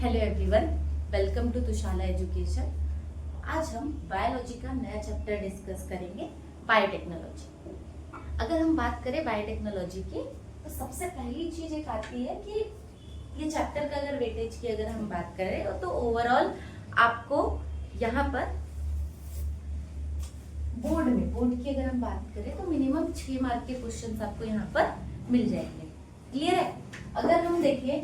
Hello everyone, welcome to Tushala education. आज हम biology का नया चैप्टर डिस्कस करेंगे, बायोटेक्नोलॉजी। अगर हम बात करें बायोटेक्नोलॉजी की तो सबसे पहली चीज एक आती है कि ये चैप्टर का अगर वेटेज की अगर हम बात करें तो ओवरऑल आपको यहाँ पर बोर्ड की अगर हम बात करें तो मिनिमम 6 मार्क के क्वेश्चंस आपको यहाँ पर मिल जाएंगे। क्लियर है? अगर हम देखें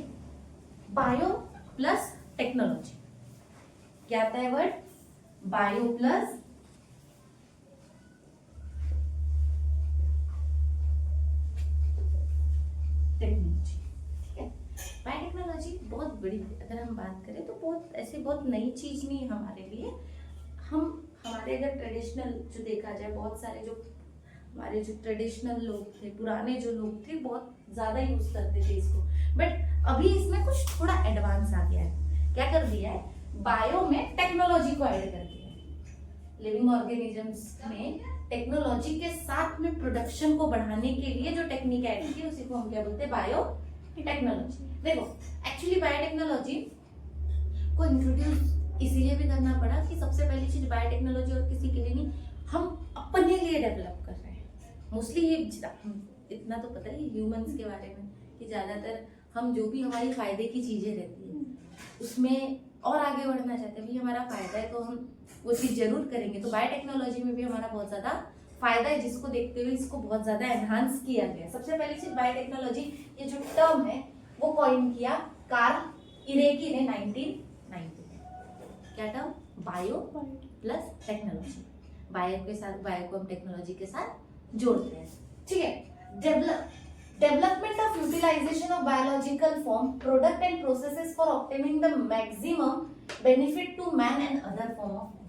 बायो प्लस टेक्नोलॉजी, क्या आता है वर्ड? Bio plus technology. ठीक है, बायोटेक्नोलॉजी बहुत बड़ी, अगर हम बात करें तो बहुत नई चीज नहीं है हमारे लिए। हमारे अगर ट्रेडिशनल जो देखा जाए, बहुत सारे जो हमारे जो ट्रेडिशनल लोग थे, पुराने जो लोग थे, बहुत ज्यादा यूज करते थे इसको। बट अभी इसमें कुछ थोड़ा एडवांस आ गया है। क्या कर दिया है? बायो में टेक्नोलॉजी को ऐड कर दिया है। लिविंग ऑर्गेनिजम्स में टेक्नोलॉजी के साथ में प्रोडक्शन को बढ़ाने के लिए जो टेक्निक ऐड की, उसी को हम क्या बोलते हैं? Bio technology. देखो, एक्चुअली बायोटेक्नोलॉजी को इंट्रोड्यूस इसीलिए भी करना पड़ा कि सबसे पहली चीज बायोटेक्नोलॉजी और किसी के लिए नहीं, हम अपने लिए डेवलप कर रहे हैं। मोस्टली ये इतना तो पता है ह्यूमंस के बारे में कि ज्यादातर हम जो भी हमारी फायदे की चीजें रहती है उसमें और आगे बढ़ना चाहते हैं। भाई हमारा फायदा है तो हम वो चीज जरूर करेंगे। तो बायोटेक्नोलॉजी में भी हमारा बहुत ज्यादा फायदा है, जिसको देखते हुए इसको बहुत ज्यादा एनहांस किया गया। सबसे पहली चीज बायोटेक्नोलॉजी, ये जो टर्म है वो कॉइन किया कार्ल इरेकी ने 1990 में। क्या term? Bio plus technology. Bio के साथ, बायो को हम टेक्नोलॉजी के साथ जोड़ते हैं। ठीक है, development of utilization of biological form, product and processes for obtaining the maximum benefit to man and other form of man.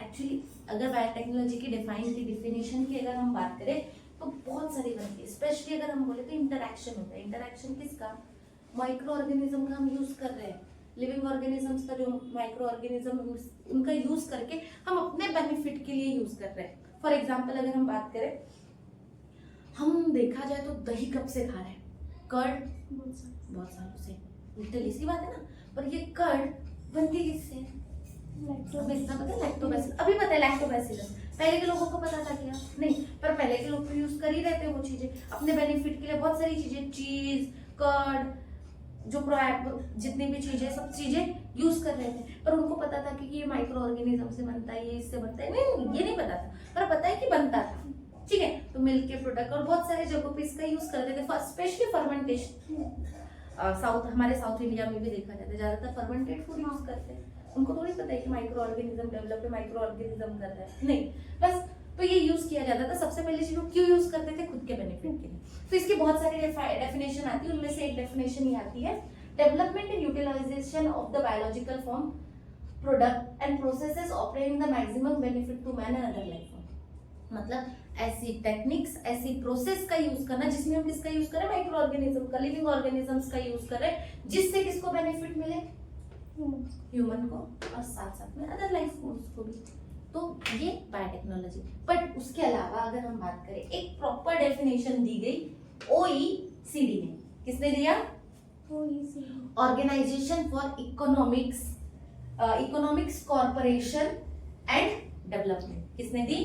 Actually अगर बायोटेक्नोलॉजी की डिफिनेशन की अगर हम बात करें तो बहुत सारी बनती है। स्पेशली अगर हम बोले तो इंटरैक्शन होता है। इंटरैक्शन किसका? माइक्रो ऑर्गेनिज्म का हम यूज कर रहे हैं। लिविंग ऑर्गेनिजम्स का जो माइक्रो ऑर्गेनिज्म, उनका यूज करके हम अपने बेनिफिट के लिए यूज कर रहे हैं। फॉर एग्जाम्पल अगर हम बात करें, हम देखा जाए तो दही कब से खा रहे हैं? कर्ड बहुत सालों से। लिटरली सी बात है ना। पर ये कर्ड बनती किससे? इतना पता है? लैक्टोबैसिलस। अभी पता है लैक्टोबैसिलस। पहले के लोगों को पता था क्या? नहीं। पर पहले के लोग तो यूज कर ही रहते हैं वो चीजें अपने बेनिफिट के लिए। बहुत सारी चीजें, चीज, कर्ड, जो जितनी भी चीजें, सब चीजें यूज कर रहे थे। पर उनको पता था कि ये माइक्रो ऑर्गेनिज्म से बनता है, ये इससे बनता है? नहीं, ये नहीं पता था। पर पता है कि बनता था। ठीक है, तो मिल्क के प्रोडक्ट और बहुत सारे जगहों पे इसका यूज करते थे, स्पेशली फर्मेंटेशन। हमारे साउथ इंडिया में भी देखा जाता है, ज्यादातर फर्मेंटेड फूड यूज करते हैं। उनको थोड़ी पता है कि माइक्रो ऑर्गेनिज्म डेवलप है, माइक्रो ऑर्गेनिज्म कर रहा है। नहीं, बस तो ये यूज किया जाता था। सबसे पहले चीज क्यों यूज करते थे? खुद के बेनिफिट के लिए। तो इसकी बहुत सारी डेफिनेशन आती है, उनमें से एक डेफिनेशन ही आती है, development and utilisation of the biological form, product and processes offering the maximum benefit to man and other life form. मतलब ऐसी टेक्निक्स, ऐसी प्रोसेस का यूज करना जिसमें हम किसका यूज करें? माइक्रो ऑर्गेनिज्म का, लिविंग ऑर्गेनिजम्स का यूज करें, जिससे किसको बेनिफिट मिले? ह्यूमन को, और साथ साथ में अदर लाइफ फॉर्म्स को भी। तो ये बायोटेक्नोलॉजी। बट उसके अलावा अगर हम बात करें, एक प्रॉपर डेफिनेशन दी गई OECD ने। किसने दिया? Organisation for economics corporation and development. किसने दी?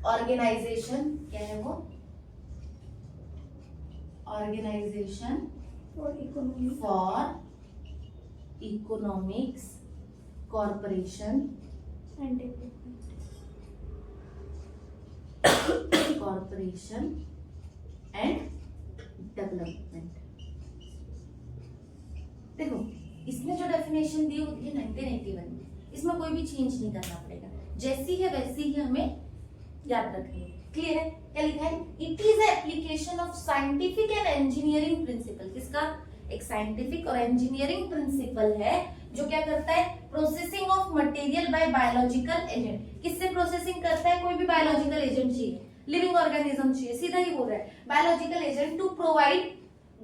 ऑर्गेनाइजेशन, क्या है वो? Organisation for economics corporation and development. देखो, इसमें जो डेफिनेशन दी होती है 1981 में, इसमें कोई भी चेंज नहीं करना पड़ेगा, जैसी है वैसी ही हमें याद रखनी है। क्लियर है? क्या लिखा है? It is application of scientific and engineering principle. किसका? एक साइंटिफिक और इंजीनियरिंग प्रिंसिपल है जो क्या करता है? Processing of material by biological agent. किससे प्रोसेसिंग करता है? कोई भी बायोलॉजिकल एजेंट चाहिए, लिविंग ऑर्गेनिज्म चाहिए, सीधा ही बोल रहा है biological agent, to provide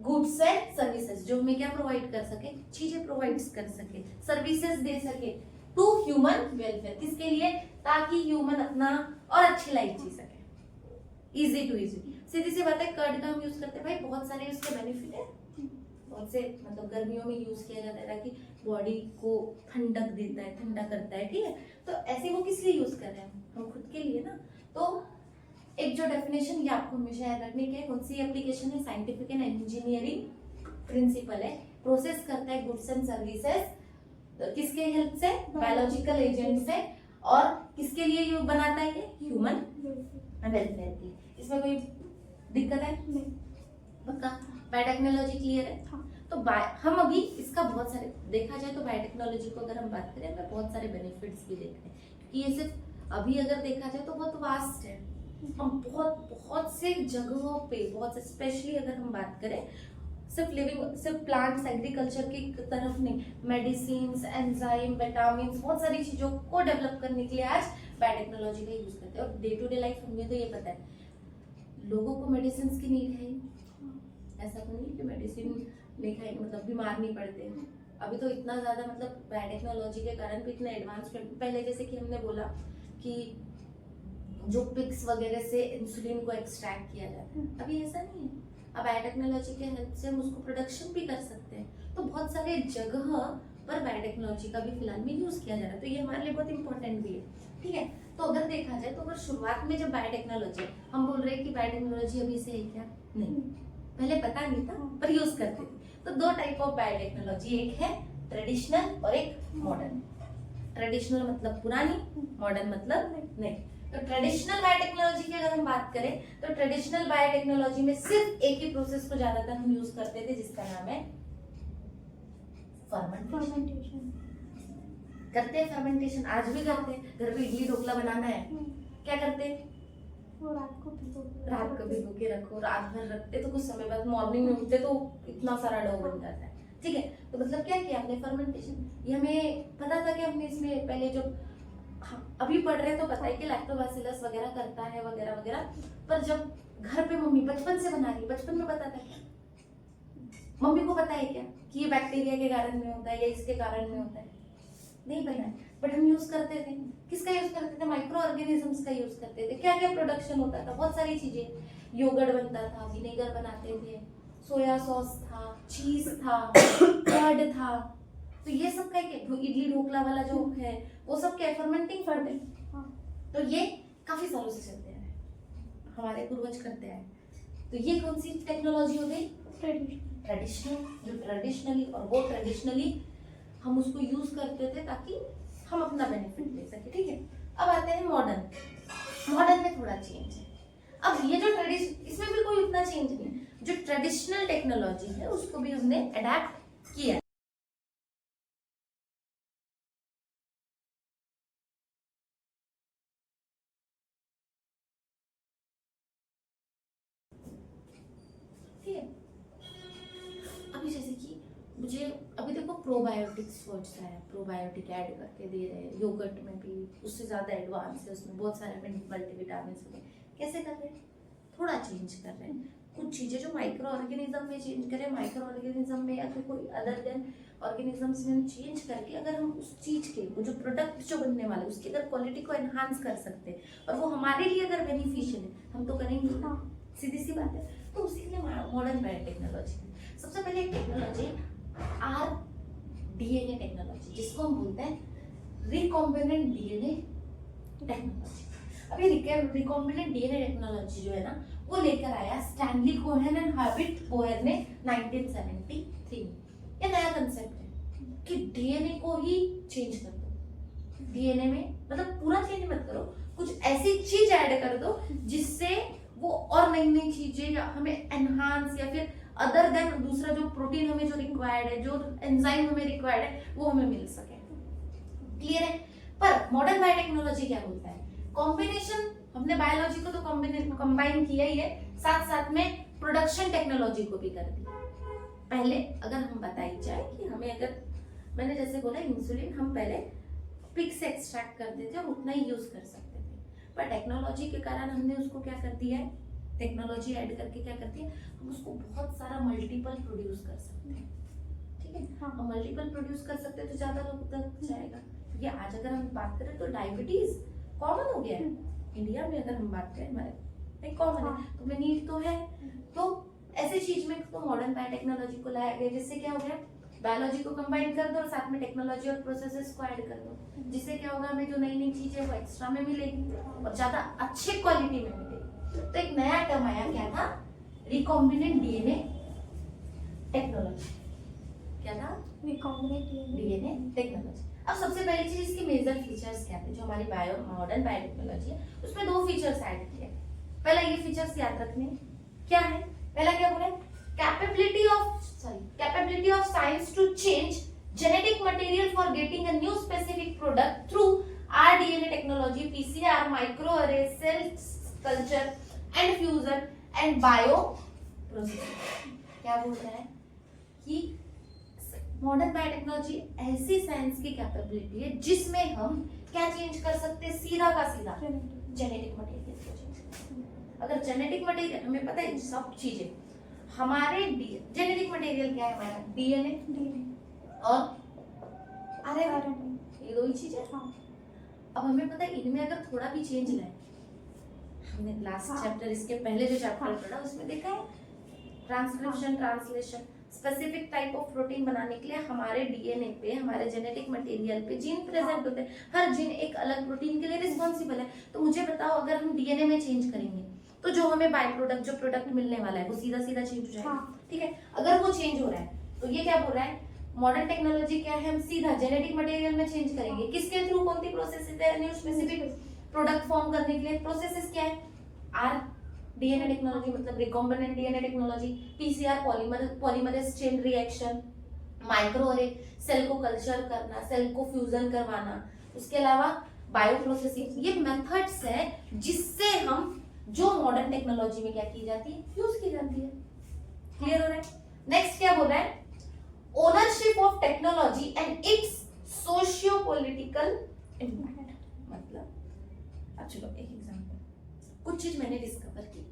goods and services. जो हमें क्या प्रोवाइड कर सके? चीजें प्रोवाइड कर सके, सर्विसेज दे सके टू ह्यूमन वेलफेयर। किसके लिए? ताकि ह्यूमन अपना और अच्छी लाइफ जी सके, इजी टू इजी। सीधी सी बात है, कर्ड का हम यूज करते हैं भाई, बहुत सारे उसके बेनिफिट है, कौन से मतलब गर्मियों में यूज किया जाता है ताकि बॉडी को ठंडक देता है, ठंडा करता है, ठीक है। तो ऐसे वो किस लिए यूज कर रहे हैं, हम खुद के लिए ना। तो एक जो डेफिनेशन ये आपको हमेशा याद रखने की है, कौन सी एप्लीकेशन है, साइंटिफिक एंड इंजीनियरिंग प्रिंसिपल है, प्रोसेस करता है गुड्स एंड सर्विसेज किसके हेल्प से, बायोलॉजिकल एजेंट से, और किसके लिए ये बनाता है, ये ह्यूमन वेलफेयर की। इसमें कोई दिक्कत है नहीं, पक्का। बायोटेक्नोलॉजी क्लियर है। हाँ। तो हम अभी इसका बहुत सारे देखा जाए तो बायोटेक्नोलॉजी को अगर हम बात करें हमें बहुत सारे बेनिफिट्स भी देखते हैं, क्योंकि ये सिर्फ अभी अगर देखा जाए तो बहुत वास्ट है। हम बहुत से जगहों पे, बहुत स्पेशली अगर हम बात करें सिर्फ प्लांट्स एग्रीकल्चर की तरफ नहीं, मेडिसिन, एंजाइम, विटामिन, बहुत सारी चीजों को डेवलप करने के लिए आज बायोटेक्नोलॉजी का यूज करते हैं। और डे टू डे लाइफ हमें तो ये पता है लोगों को मेडिसिन की नीड है, ऐसा तो नहीं कि मेडिसिन नहीं खाएंगे मतलब बीमार नहीं पड़ते। अभी तो इतना ज्यादा मतलब बायोटेक्नोलॉजी के कारण भी इतना एडवांसमेंट, पहले जैसे कि हमने बोला कि जो पिग्स वगैरह से इंसुलिन को एक्सट्रैक्ट किया जाता है, अभी ऐसा नहीं है। अब बायोटेक्नोलॉजी के हेल्प से हम उसको प्रोडक्शन भी कर सकते हैं। तो बहुत सारे जगह पर बायोटेक्नोलॉजी का भी फिलहाल में यूज किया जा रहा है, तो ये हमारे लिए बहुत इंपॉर्टेंट भी है, ठीक है। तो अगर देखा जाए तो अगर शुरुआत में जब बायोटेक्नोलॉजी, हम बोल रहे हैं कि बायोटेक्नोलॉजी अभी से है क्या, नहीं, पहले पता नहीं था पर यूज करते थे। तो दो टाइप ऑफ बायोटेक्नोलॉजी, एक है ट्रेडिशनल और एक मॉडर्न। ट्रेडिशनल मतलब पुरानी, मॉडर्न मतलब नहीं। तो ट्रेडिशनल बायोटेक्नोलॉजी की अगर हम बात करें तो ट्रेडिशनल बायोटेक्नोलॉजी में सिर्फ एक ही प्रोसेस को ज्यादातर हम यूज करते थे, जिसका नाम है फर्मेंटेशन। करते हैं फर्मेंटेशन, आज भी करते हैं। घर पे इडली ढोकला बनाना है, क्या करते हैं, रात को भिगो के रखो, रात भर रखते तो कुछ समय बाद मॉर्निंग में उठते तो इतना सारा डो बन जाता है, ठीक है। तो मतलब क्या किया हमने, फर्मेंटेशन। ये हमें पता था कि हमने इसमें पहले जो अभी पढ़ रहे हैं तो पता है कि लैक्टोबैसिलस वगैरह करता है वगैरह वगैरह, पर जब घर पे मम्मी बचपन से बना रही, बचपन में पता था क्या, मम्मी को पता है क्या कि ये बैक्टीरिया के कारण में होता है या इसके कारण में होता है, नहीं पता है। बट हम यूज करते थे, किसका यूज करते थे, माइक्रो ऑर्गेनिजम्स का यूज करते थे। क्या क्या प्रोडक्शन होता था, बहुत सारी चीजें, योगर्ट बनता था, विनेगर बनाते थे, सोया सॉस था, चीज था, कर्ड था। तो ये सब का इडली ढोकला वाला जो है वो सब क्या फर्मेंटिंग फर्ड है। तो ये काफी सालों से चलते हैं, हमारे पूर्वज करते हैं। तो ये कौन सी टेक्नोलॉजी हो गई, ट्रेडिशनल। जो ट्रेडिशनली, और वो ट्रेडिशनली हम उसको यूज करते थे ताकि हम अपना बेनिफिट ले सके, ठीक है। अब आते हैं मॉडर्न। मॉडर्न में थोड़ा चेंज है। अब ये जो ट्रेडिशन, इसमें भी कोई उतना चेंज नहीं है। जो ट्रेडिशनल टेक्नोलॉजी है उसको भी हमने अडेप्ट किया, ठीक है। अभी जैसे कि मुझे अभी देखो प्रोबायोटिक्स वर्ड्स है, प्रोबायोटिक ऐड करके दे रहे हैं योगर्ट में भी, उससे ज्यादा एडवांस है, उसमें बहुत सारे मल्टीविटामिन होते हैं। कैसे कर रहे हैं, थोड़ा चेंज कर रहे हैं कुछ चीजें जो माइक्रो ऑर्गेनिज्म में चेंज करें, माइक्रो ऑर्गेनिज्म में या फिर कोई अदर देन ऑर्गेनिजम्स में चेंज करके अगर हम उस चीज के वो जो प्रोडक्ट जो बनने वाले उसकी अगर क्वालिटी को एनहांस कर सकते हैं और वो हमारे लिए अगर बेनिफिशियल है, हम तो करेंगे ना, सीधी सी बात है। तो उसी के लिए मॉडर्न बायोटेक्नोलॉजी है। सबसे पहले एक टेक्नोलॉजी RDNA टेक्नोलॉजी, जिसको हम बोलते हैं रिकॉम्बिनेंट डीएनए टेक्नोलॉजी। अभी रिकॉम्बिनेंट डीएनए टेक्नोलॉजी जो है ना वो लेकर आया Stanley Cohen and Herbert Boyer ने 1973 में। ये नया कंसेप्ट है कि डीएनए को ही चेंज कर दो। डीएनए में मतलब पूरा चेंज मत करो, कुछ ऐसी चीज ऐड कर दो जिससे वो और नई नई चीजें या हमें एनहांस या फिर अदर देन दूसरा जो प्रोटीन हमें जो रिक्वायर्ड है, जो एंजाइम हमें रिक्वायर्ड है वो हमें मिल सके। क्लियर है। पर मॉडर्न बायोटेक्नोलॉजी क्या बोलता है, कॉम्बिनेशन। हमने बायोलॉजी को तो कंबाइन किया ही है, साथ साथ में प्रोडक्शन टेक्नोलॉजी को भी कर दिया। पहले अगर हम बताई जाए कि हमें अगर मैंने जैसे बोला इंसुलिन हम पहले पिग से एक्सट्रैक्ट करते थे और उतना ही यूज कर सकते थे, पर टेक्नोलॉजी के कारण हमने उसको क्या कर दिया है, टेक्नोलॉजी ऐड करके क्या करती है, हम उसको बहुत सारा मल्टीपल प्रोड्यूस कर सकते हैं, ठीक है। हम मल्टीपल प्रोड्यूस कर सकते हैं तो ज्यादा लोग तक जाएगा। ये आज अगर हम बात करें तो डायबिटीज कॉमन हो गया है इंडिया में, अगर हम बात करें हमारे कॉमन है, तो में नीड तो है। तो ऐसी चीज में तो मॉडर्न बायोटेक्नोलॉजी को लाया गया, जिससे क्या हो गया, बायोलॉजी को कंबाइन कर दो और साथ में टेक्नोलॉजी और प्रोसेसेस को ऐड कर दो, जिससे क्या होगा, हमें जो नई नई चीजें वो एक्स्ट्रा में मिलेगी और ज्यादा अच्छे क्वालिटी में मिलेगी। तो एक नया टर्म आया, क्या था, रिकॉम्बिनेंट डीएनए टेक्नोलॉजी। क्या था, रिकॉम्बिनेंट डीएनए टेक्नोलॉजी। अब सबसे पहली चीज, इसके मेजर फीचर्स क्या थे, जो हमारी मॉडर्न बायोटेक्नोलॉजी है उसमें 2 फीचर्स ऐड किए। पहला ये फीचर्स याद रखने, क्या है, पहला क्या बोले, capability of science to change genetic material for getting a new specific product through rDNA technology, PCR, micro अरे, cell culture and fusion and bio processing. क्या बोल रहा है कि मॉडर्न बायोटेक्नोलॉजी ऐसी साइंस की कैपेबिलिटी है जिसमें हम क्या चेंज कर सकते हैं, सीधा का सीधा जेनेटिक मटेरियल को चेंज कर सकते हैं। अगर जेनेटिक मटेरियल, हमें पता है सब चीजें हमारे जेनेटिक मटेरियल क्या है, हमारा डीएनए और आरएनए, ये 2 ही चीजें। अब हमें पता है इनमें अगर थोड़ा भी चेंज लाए, हमने लास्ट चैप्टर, इसके पहले जो चैप्टर पढ़ा उसमें देखा है, transcription, translation, specific type of protein बनाने के लिए हमारे डीएनए पे, हमारे जेनेटिक मटेरियल पे जीन प्रेजेंट होते हैं। हर जीन एक अलग प्रोटीन के लिए रिस्पॉन्सिबल है। तो मुझे बताओ, अगर हम डीएनए में चेंज करेंगे तो जो हमें बाय प्रोडक्ट, जो प्रोडक्ट मिलने वाला है वो सीधा सीधा चेंज हो जाएगा। ठीक है, अगर वो चेंज हो रहा है तो ये क्या बोल रहा है, मॉडर्न टेक्नोलॉजी क्या है, हम सीधा जेनेटिक मटेरियल में चेंज करेंगे। किसके थ्रू, कौन सी प्रोसेस है, न्यू स्पेसिफिक प्रोडक्ट फॉर्म करने के लिए प्रोसेसेस क्या है, आर डीएनए टेक्नोलॉजी मतलब recombinant DNA technology, PCR polymerase chain reaction, micro अरे सेल को कल्चर करना, सेल को फ्यूजन करवाना, उसके अलावा बायो प्रोसेसिंग। ये मेथड्स है जिससे हम, जो मॉडर्न टेक्नोलॉजी में क्या की जाती है, यूज की जाती है। क्लियर हो रहा है। नेक्स्ट क्या बोल रहा है, ownership of technology and it's socio political impact. मतलब अब चलो एक एग्जांपल, कुछ चीज मैंने डिस्कवर की,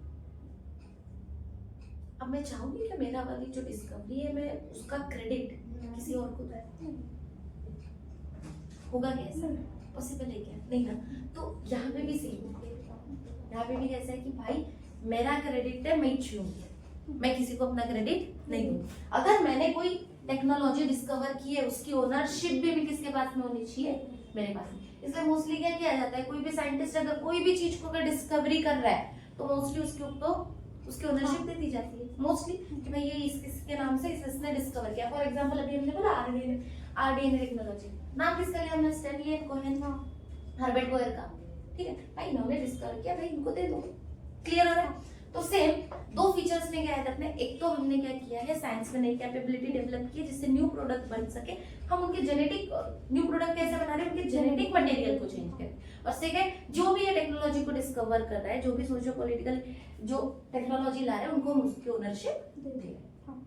अब मैं चाहूंगी कि मेरा वाली जो डिस्कवरी है, मैं उसका क्रेडिट किसी और को दूं, होगा कैसा, पॉसिबल है क्या, नहीं ना। तो यहाँ पे भी सेम है, यहाँ पे भी कैसा है कि भाई मेरा क्रेडिट है, मैं छूंगी, मैं किसी को अपना क्रेडिट नहीं दूंगी। अगर मैंने कोई टेक्नोलॉजी डिस्कवर की है, उसकी ओनरशिप भी किसके पास में होनी चाहिए, मेरे पास में। इसलिए मोस्टली क्या किया जाता है, कोई भी साइंटिस्ट अगर कोई भी चीज को अगर डिस्कवरी कर रहा है तो मोस्टली उसके ऊपर उसकी ओनरशिप दे दी जाती है मोस्टली, कि भाई ये इसके नाम से इसने डिस्कवर किया। फॉर एग्जांपल अभी हमने बोला आरडीएनए टेक्नोलॉजी, नाम किसका लिया हमने, Stanley and Cohen, Herbert Cohen का। ठीक है भाई, इन्होंने डिस्कवर किया, भाई इनको दे दो। क्लियर हो रहा है। तो सेम 2 फीचर्स में क्या है अपने, एक तो हमने क्या किया है, साइंस में नई कैपेबिलिटी डेवलप की है जिससे न्यू प्रोडक्ट बन सके। हम उनके जेनेटिक, न्यू प्रोडक्ट कैसे बना रहे हैं, उनके जेनेटिक मटेरियल को चेंज करें। और सेकंड, जो भी ये टेक्नोलॉजी को डिस्कवर कर रहा है, जो भी सोशियो पॉलिटिकल जो टेक्नोलॉजी ला रहे हैं, उनको हम उसकी ओनरशिप दे रहे हैं।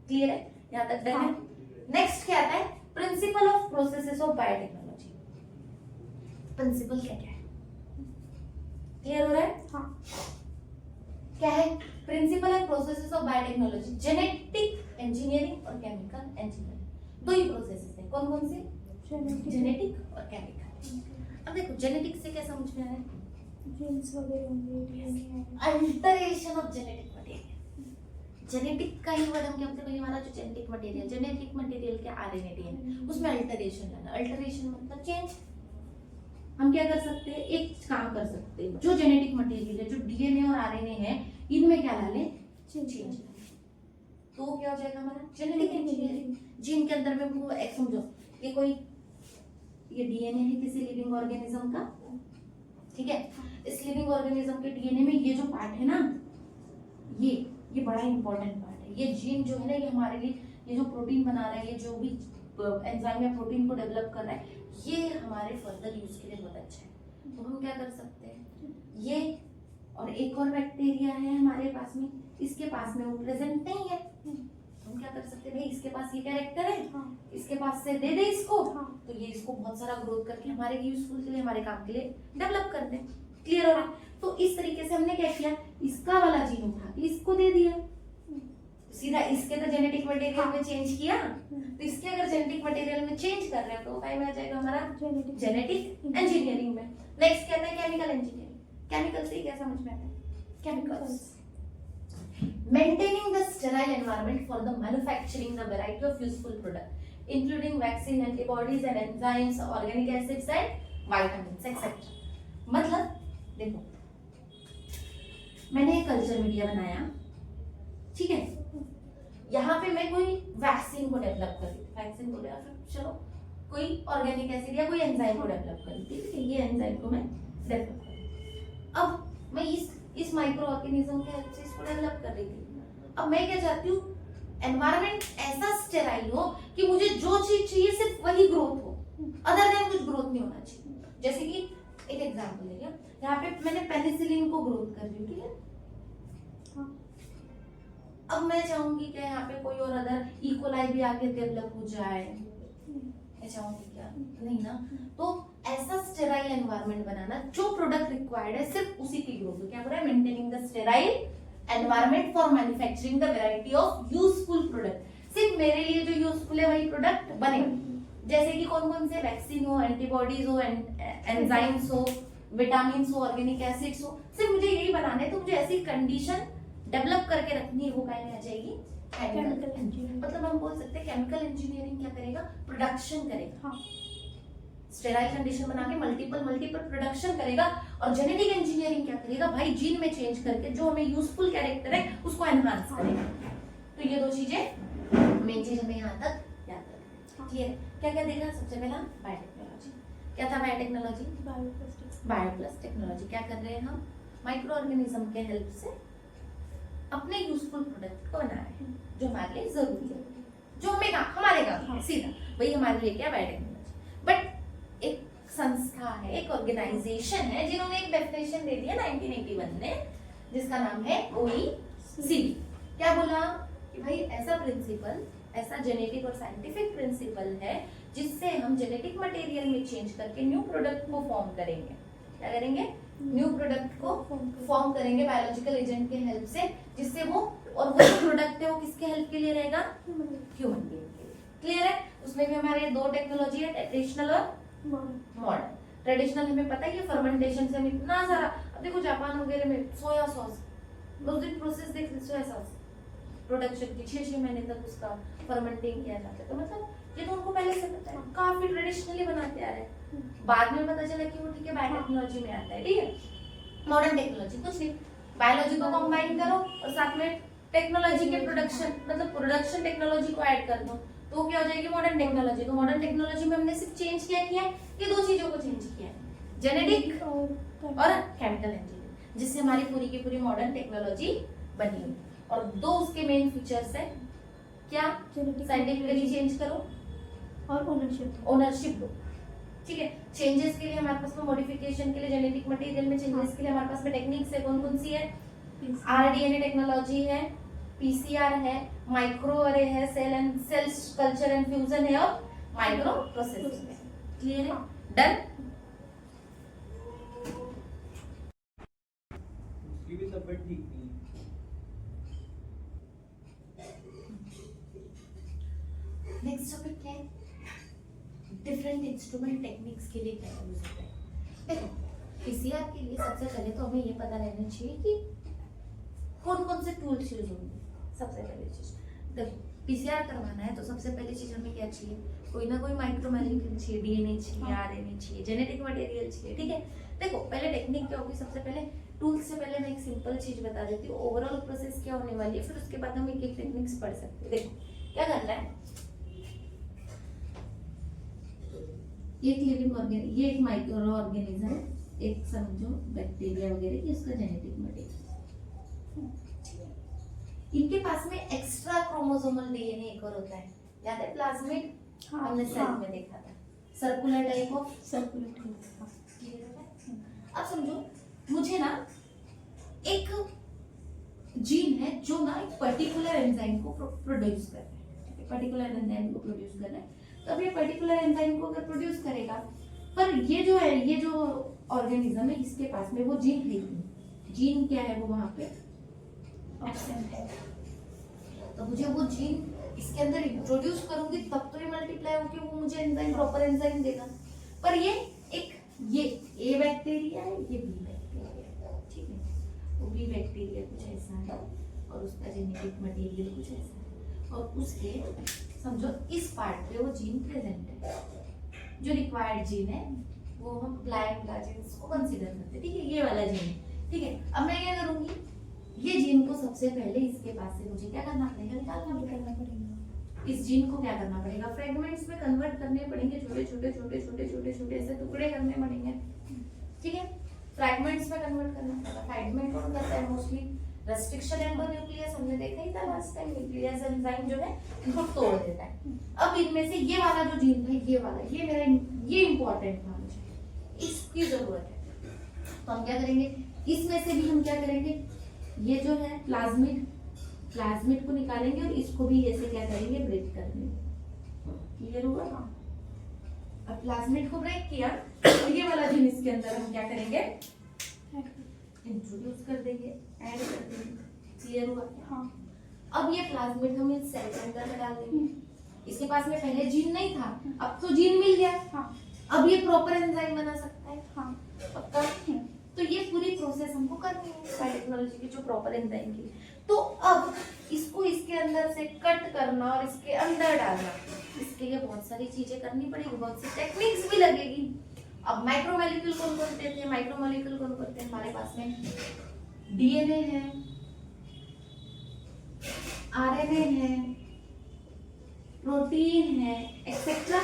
क्लियर है, यहाँ तक डन है। नेक्स्ट क्या आता है, principle of processes of biotechnology. Principle क्या क्या है, क्लियर हो रहा है। हाँ, क्या है, principle and processes of biotechnology, genetic engineering और केमिकल इंजीनियरिंग। 2 ही प्रोसेसेस हैं, कौन कौन से, जेनेटिक और केमिकल। अब देखो जेनेटिक से क्या समझ में आ रहा है, जीन्स वगैरह होंगे, alteration of genetic material. Genetic का ही वर्ड हम क्या बोलते हैं भाई, हमारा जो जेनेटिक मटेरियल क्या, आरएनए डीएनए, उसमें अल्टरेशन लाना। अल्टरेशन मतलब चेंज। हम क्या कर सकते हैं, एक काम कर सकते हैं, जो जेनेटिक मटेरियल है, जो डीएनए और आरएनए है, इनमें क्या ला लें, चेंज। तो क्या हो जाएगा हमारा जेनेटिक इंजीनियरिंग। जीन के अंदर में वो एक समझो, ये कोई, ये डीएनए है किसी लिविंग ऑर्गेनिज्म का, ठीक है। इस लिविंग ऑर्गेनिज्म के डीएनए में ये जो पार्ट है ना, ये बड़ा इंपॉर्टेंट पार्ट है। ये जीन जो है ना, ये हमारे लिए, ये जो प्रोटीन बना रहा है, ये जो भी एंजाइम या प्रोटीन को डेवलप कर रहा है, ये हमारे फर्दर यूज के लिए बहुत अच्छा है। तो हम क्या कर सकते हैं, ये और एक और बैक्टीरिया है हमारे पास में, इसके पास में वो प्रेजेंट नहीं है, तो हम क्या कर सकते हैं, भाई इसके पास ये कैरेक्टर है, इसके पास से दे दे इसको, तो ये इसको बहुत सारा ग्रोथ करके हमारे यूजफुल के लिए, हमारे काम के लिए डेवलप कर दे। क्लियर हो रहा है। तो इस तरीके से हमने क्या किया, इसका वाला जीन उठा के इसको दे दिया, सीधा इसके तो जेनेटिक मटेरियल में चेंज किया, तो इसके अगर जेनेटिक मटेरियल में चेंज कर रहे हैं तो टाइम आ जाएगा हमारा जेनेटिक इंजीनियरिंग में। नेक्स्ट क्या है, केमिकल इंजीनियरिंग। केमिकल से क्या समझ में आता है, chemicals. maintaining the sterile environment for the manufacturing the variety of useful product including vaccine, antibodies and enzymes, organic acids and vitamins etc. मतलब देखो, मैंने एक कल्चर मीडिया बनाया, ठीक है, यहाँ पे मैं कोई वैक्सीन को डेवलप कर रही थी, वैक्सीन को डेवलप, चलो कोई ऑर्गेनिक एसिड या कोई एंजाइम को डेवलप कर रही थी, ठीक है, ये एंजाइम को मैं डेवलप कर रही थी। अब मैं इस माइक्रो ऑर्गेनिज्म के हेल्प से इसको डेवलप कर रही थी। अब मैं क्या चाहती हूँ, एनवायरनमेंट ऐसा स्टेराइल हो कि मुझे जो चीज चाहिए सिर्फ वही ग्रोथ हो, अदर देन कुछ ग्रोथ नहीं होना चाहिए। जैसे कि एक एग्जांपल ले लिया, यहाँ पे मैंने पेनिसिलिन को ग्रोथ कर रही हूँ, ठीक है, अब मैं चाहूंगी क्या यहाँ पे कोई और अदर इकोलाई भी आके डेवलप हो जाए, मैं चाहूंगी क्या, नहीं ना। तो ऐसा स्टेराइल एनवायरनमेंट बनाना, जो प्रोडक्ट रिक्वायर्ड है सिर्फ उसी की ग्रोथ हो। क्या बोला है, maintaining the sterile environment for manufacturing the variety of useful product, सिर्फ मेरे लिए जो यूजफुल है वही प्रोडक्ट बने। जैसे कि कौन कौन से, वैक्सीन हो, एंटीबॉडीज हो, एंजाइम्स हो, विटामिन हो, ऑर्गेनिक एसिड्स हो, सिर्फ मुझे यही बनाने, तो मुझे ऐसी कंडीशन डेवलप करके रखनी है, वो काय में आ जाएगी, केमिकल इंजीनियरिंग। मतलब हम बोल सकते हैं केमिकल इंजीनियरिंग क्या करेगा, प्रोडक्शन करेगा, हाँ, स्टेराइल कंडीशन बना के मल्टीपल प्रोडक्शन करेगा। और जेनेटिक इंजीनियरिंग क्या करेगा भाई, जीन में चेंज करके जो हमें यूजफुल कैरेक्टर है उसको एनहांस करेगा। तो ये दो चीजें मेन चीज हमें यहाँ तक याद रखनी है, ठीक है। क्या क्या देखा, सबसे पहला बायोटेक्नोलॉजी। क्या था बायोटेक्नोलॉजी, बायोप्लस टेक्नोलॉजी। क्या कर रहे हैं हम, माइक्रो ऑर्गेनिज्म के हेल्प से अपने यूजफुल प्रोडक्ट को बना रहे हैं जो हमारे लिए जरूरी है, जो हमें हमारे काम है, सीधा वही हमारे लिए क्या, बायोटेक्नोलॉजी। बट एक संस्था है, एक ऑर्गेनाइजेशन है जिन्होंने एक डेफिनेशन दे दिया 1981 में, जिसका नाम है OECD। क्या बोला कि भाई ऐसा प्रिंसिपल, ऐसा जेनेटिक और साइंटिफिक प्रिंसिपल है जिससे हम जेनेटिक मटेरियल में चेंज करके न्यू प्रोडक्ट को फॉर्म करेंगे। क्या करेंगे, न्यू प्रोडक्ट को फॉर्म करेंगे बायोलॉजिकल एजेंट के हेल्प से, जिससे वो, और वो जो प्रोडक्ट है वो किसके हेल्प के लिए रहेगा, ह्यूमन बीइंग के लिए। क्लियर है। उसमें भी हमारे दो टेक्नोलॉजी है, ट्रेडिशनल और मॉडर्न। ट्रेडिशनल हमें पता है कि फर्मेंटेशन से हम इतना सारा, अब देखो जापान वगैरह में सोया सॉस, उस दिन प्रोसेस देख ली, सोया सॉस प्रोडक्शन की 6 महीने तक उसका फर्मेंटिंग किया जाता है। तो मतलब ये तो उनको पहले से पता है, काफी ट्रेडिशनली बनाते आ रहे हैं। बाद में पता चला कि वो ठीक है बायोटेक्नोलॉजी में आता है, ठीक है। मॉडर्न टेक्नोलॉजी कुछ नहीं, बायोलॉजी को कंबाइन करो और साथ में टेक्नोलॉजी के प्रोडक्शन, मतलब प्रोडक्शन टेक्नोलॉजी को ऐड कर दो, तो क्या हो जाएगी मॉडर्न टेक्नोलॉजी। तो मॉडर्न टेक्नोलॉजी में हमने सिर्फ चेंज क्या किया है, ये दो चीजों को चेंज किया है, जेनेटिक और केमिकल इंजीनियरिंग, जिससे हमारी पूरी की पूरी मॉडर्न टेक्नोलॉजी बनी हुई। और दो उसके मेन फीचर्स है, क्या, साइंटिफिकली चेंज करो और ओनरशिप लो, ठीक है। चेंजेस के लिए हमारे पास में, मॉडिफिकेशन के लिए, जेनेटिक मटेरियल में चेंजेस के लिए हमारे पास में टेक्निक्स है, कौन कौन सी है, आरडीएनए टेक्नोलॉजी है, पीसीआर है, माइक्रो अरे है, सेल कल्चर एंड फ्यूजन है, और माइक्रो प्रोसेसिंग है। क्लियर है, डन। उसकी भी सबमिट ठीक नहीं। नेक्स्ट टॉपिक क्या है, डिफरेंट इंस्ट्रूमेंट टेक्निक्स के लिए क्या यूज होता है। देखो पीसीआर के लिए सबसे पहले तो हमें ये पता रहना चाहिए कि कौन कौन से टूल्स यूज होंगे। सबसे पहली चीज, देखो पीसीआर करवाना है तो सबसे पहली चीज हमें क्या चाहिए, कोई ना कोई माइक्रोमोलिक्यूल चाहिए, डीएनए चाहिए, आरएनए चाहिए, जेनेटिक मटेरियल चाहिए, ठीक है। देखो पहले टेक्निक क्या होगी, सबसे पहले टूल्स से पहले मैं एक सिंपल चीज बता देती हूँ, ओवरऑल प्रोसेस क्या होने वाली है, फिर उसके बाद हम एक एक टेक्निक्स पढ़ सकते हैं। देखो क्या करना है, ये एक लिविंग ऑर्गेनिज्म, ये एक माइक्रो ऑर्गेनिज्म, एक समझो बैक्टीरिया वगैरह की, उसका जेनेटिक मटेरियल, इनके पास में एक्स्ट्रा क्रोमोसोमल डीएनए एक और होता है, याद है प्लाज्मिड, हमने सेल में देखा था, सर्कुलर टाइप ऑफ, अब समझो मुझे ना एक जीन है जो ना एक पर्टिकुलर एंजाइम को प्रोड्यूस कर रहा है, पर्टिकुलर एंजाइम को प्रोड्यूस कर रहा है। तो अब ये पर्टिकुलर एंजाइम को अगर प्रोड्यूस करेगा, पर ये जो है, ये जो ऑर्गेनिज्म है इसके पास में वो जीन है नहीं, जीन क्या है वो वहां पे एब्सेंट है। तो मुझे वो जीन इसके अंदर इंट्रोड्यूस करूंगी तब तो ये मल्टीप्लाई होकर वो मुझे एंजाइम, प्रॉपर एंजाइम देगा। पर ये एक, ये ए बैक्टीरिया है, ये बी बैक्टीरिया है, ठीक है। वो बी बैक्टीरिया कुछ ऐसा है, और उसका जेनेटिक मटेरियल कुछ ऐसा है, और उसके समझो इस पार्ट पे वो जीन प्रेजेंट है, जो रिक्वायर्ड जीन है वो हम ग्लाइड जीन्स को कंसीडर करते हैं, ठीक है, ये वाला जीन, ठीक है। अब मैं क्या करूंगी, ये जीन को सबसे पहले इसके पास से मुझे क्या करना पड़ेगा, निकालना पड़ेगा। इस जीन को क्या करना पड़ेगा, फ्रेगमेंट्स में कन्वर्ट करने पड़ेंगे, छोटे छोटे छोटे छोटे छोटे छोटे ऐसे टुकड़े करने पड़ेंगे, ठीक है, फ्रैगमेंट्स में कन्वर्ट करना पड़ेगा। फ्रैगमेंट कौन करता है, मोस्टली रेस्ट्रिक्शन एंडोन्यूक्लियस, हमने देखा ही था लास्ट टाइम, न्यूक्लियस एंजाइम जो है इनको तोड़ देता है। अब इनमें से ये वाला जो जीन था, ये वाला, ये मेरा ये इंपॉर्टेंट था, मुझे इसकी जरूरत है, तो हम क्या करेंगे, इसमें से भी हम क्या करेंगे, ये जो है प्लाज्मिड को निकालेंगे और इसको भी ऐसे क्या करेंगे, ब्रेक कर देंगे। क्लियर हुआ? अब प्लाज्मिड को ब्रेक किया तो ये वाला जीन इसके अंदर हम क्या करेंगे, इंट्रोड्यूस कर देंगे, ऐड कर देंगे। क्लियर हुआ? हाँ। अब ये प्लाज्मिड हम इस सेल के अंदर डाल देंगे, इसके पास में पहले जीन नहीं था, अब तो जीन मिल गया, हाँ। अब ये प्रॉपर एंजाइम बना सकता है, हाँ। पक्का? तो ये पूरी प्रोसेस हमको करनी है बायोटेक्नोलॉजी की, जो प्रॉपर एंजाइम की। तो अब इसको इसके अंदर से कट करना और इसके अंदर डालना, इसके लिए बहुत सारी चीजें करनी पड़ेगी, बहुत सी टेक्निक्स भी लगेगी। अब माइक्रोमोलिक्यूल कौन कौन से थे, माइक्रोमोलिक्यूल कौन कौन थे हमारे पास में, डीएनए है, आरएनए है, प्रोटीन है, एक्सेट्रा,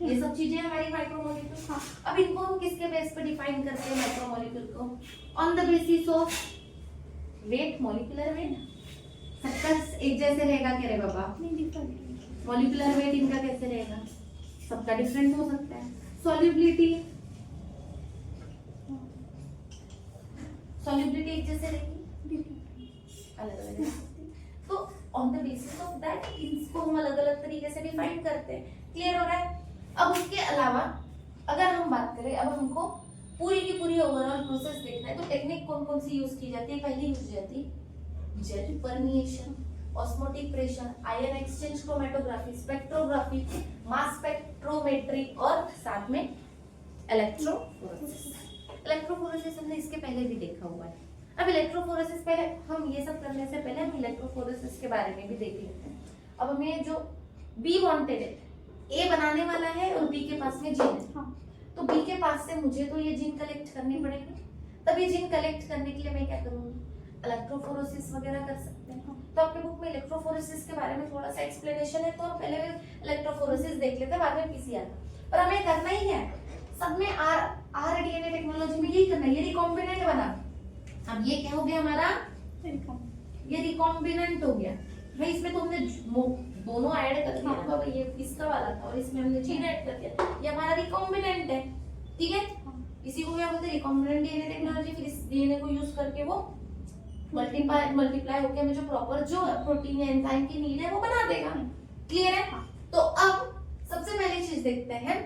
ये सब चीजें हमारी माइक्रोमोलिक्यूल। हाँ। अब इनको हम किसके बेस पे डिफाइन करते हैं, माइक्रोमोलिक्यूल को on the basis of weight, molecular weight. सबका एक जैसे रहेगा क्या रे बाबा, नहीं डिफरेंट। मॉलिक्यूलर वेट इनका कैसे रहेगा, सबका डिफरेंट हो सकता है। सॉल्युबिलिटी, सॉल्युबिलिटी एक जैसे रहेगी, अलग अलग है। तो on the basis of that इसको हम अलग अलग तरीके से डिफाइन करते हैं। क्लियर हो रहा है? अब उसके अलावा अगर हम बात करें, अब हमको पूरी की पूरी ओवरऑल प्रोसेस देखना है, तो टेक्निक कौन कौन सी यूज की जाती है, पहली यूज जाती है gel permeation, osmotic pressure, ion exchange chromatography, spectrography, mass spectrometry और साथ में इलेक्ट्रोफोरेसिस। इलेक्ट्रोफोरेसिस हमने इसके पहले भी देखा हुआ है। अब इलेक्ट्रोफोरेसिस, पहले हम ये सब करने से पहले हम इलेक्ट्रोफोरेसिस के बारे में भी देख लेते हैं। अब हमें जो बी वांटेड है, ए बनाने वाला है और बी के पास में जीन है, हाँ। तो बी के पास से मुझे तो ये जीन कलेक्ट करनी पड़ेगी। तब ये जीन कलेक्ट करने के लिए मैं क्या करूंगी, इलेक्ट्रोफोरेसिस वगैरह कर सकते हैं। तो आपके बुक में इलेक्ट्रोफोरेसिस के बारे में थोड़ा सा एक्सप्लेनेशन है, तो हम पहले इलेक्ट्रोफोरेसिस देख लेते हैं, बाद में पीसीआर। पर हमें करना ही है, सब में आर डीएनए टेक्नोलॉजी में यही करना है, ये रिकॉम्बिनेंट बना। अब ये क्या हो गया हमारा, ये रिकॉम्बिनेंट हो गया भाई, इसमें तो हमने दोनों ऐड कर दिया ना बाबा, ये इसका वाला था और इसमें हमने जीन ऐड कर दिया, ये हमारा रिकॉम्बिनेंट है, ठीक है। इसी को क्या बोलते हैं, रिकॉम्बिनेंट डीएनए टेक्नोलॉजी। फिर इस डीएनए को यूज करके वो मल्टीप्लाई होकर हमें जो प्रॉपर जो प्रोटीन या एंजाइम की नीड है वो बना देगा। क्लियर है? तो अब सबसे पहली चीज देखते हैं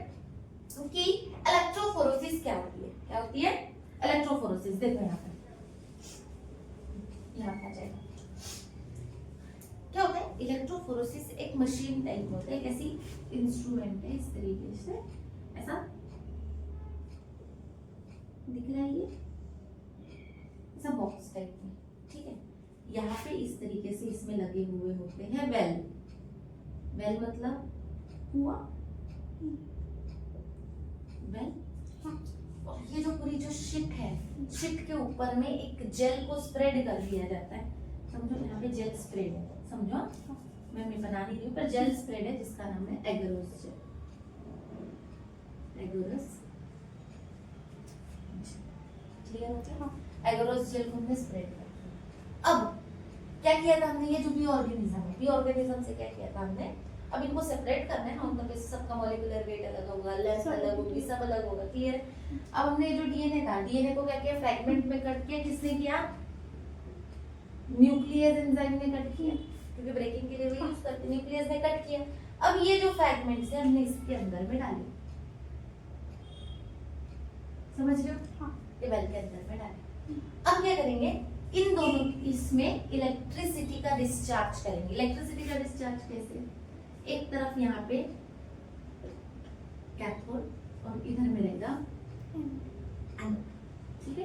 कि इलेक्ट्रोफोरेसिस क्या होती है। क्या होती है इलेक्ट्रोफोरेसिस? देखो यहाँ पर आ जाएगा। क्या होता है इलेक्ट्रोफोरेसिस, एक मशीन टाइप होता है, एक ऐसी इंस्ट्रूमेंट है, इस तरीके से ऐसा दिख रहा है, ये ऐसा बॉक्स टाइप में, ठीक है। यहाँ पे इस तरीके से इसमें लगे हुए होते हैं वेल, वेल मतलब कुआं, वेल। और ये जो पूरी जो शिट है, शिट के ऊपर में एक जेल को स्प्रेड कर दिया जाता है, समझो यहाँ पे जेल स्प्रेड है, समझो, मैं बना नहीं रही हूँ, पर जेल स्प्रेड है जिसका नाम है एगरोस जेल, एगरोस। क्लियर हो गया? एगरोस जेल को हमने स्प्रेड कर दिया। अब क्या किया था हमने, ये जो बी ऑर्गेनिज्म है, बी ऑर्गेनिज्म से क्या किया था हमने, अब इनको सेपरेट करना है, उनका बेसिस सबका मॉलिक्यूलर वेट अलग होगा, लेंथ अलग होगी, सब अलग होगा। क्लियर? अब हमने जो डीएनए था, डीएनए को क्या किया, फ्रैगमेंट में कट किया, किसने किया, न्यूक्लियस एंजाइम ने कट किया, क्योंकि ब्रेकिंग के लिए वो यूज करते, न्यूक्लियस ने कट किया। अब ये जो फ्रैगमेंट्स है हमने इसके अंदर में डाले, समझ रहे हो? हाँ। ये वेल के अंदर में डाले। अब क्या करेंगे, इन दोनों इसमें इलेक्ट्रिसिटी का डिस्चार्ज करेंगे। इलेक्ट्रिसिटी का डिस्चार्ज कैसे, एक तरफ यहाँ पे कैथोड और इधर मिलेगा एनोड, ठीक है।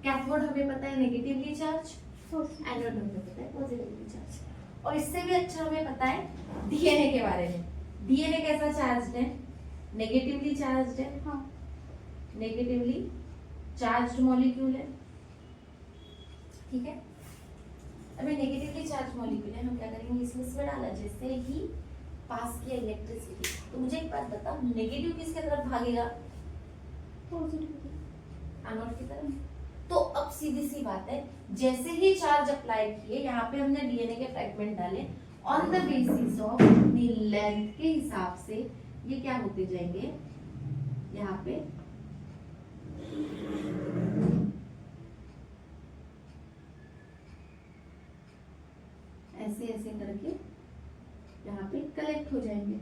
कैथोड हमें पता है नेगेटिवली चार्ज एनोड हमें पता है पॉजिटिवली चार्ज। और इससे भी अच्छा हमें पता है डीएनए के बारे में। डीएनए कैसा चार्ज्ड है? नेगेटिवली चार्ज्ड है। हाँ। नेगेटिवली चार्ज्ड मॉलिक्यूल है, ठीक है। अभी नेगेटिवली चार्ज मॉलिक्यूल है, हम क्या करेंगे इसमें डाला, जैसे ही पास किया इलेक्ट्रिसिटी, तो मुझे एक बात बताओ नेगेटिव किसके तरफ भागेगा? पॉजिटिव एनोड की तरफ। तो अब सीधी सी बात है, जैसे ही चार्ज अप्लाई किए, यहाँ पे हमने डीएनए के फ्रैगमेंट डाले, on the basis of the length के हिसाब से ये क्या होते जाएंगे, यहाँ पे ऐसे ऐसे करके यहाँ पे कलेक्ट हो जाएंगे।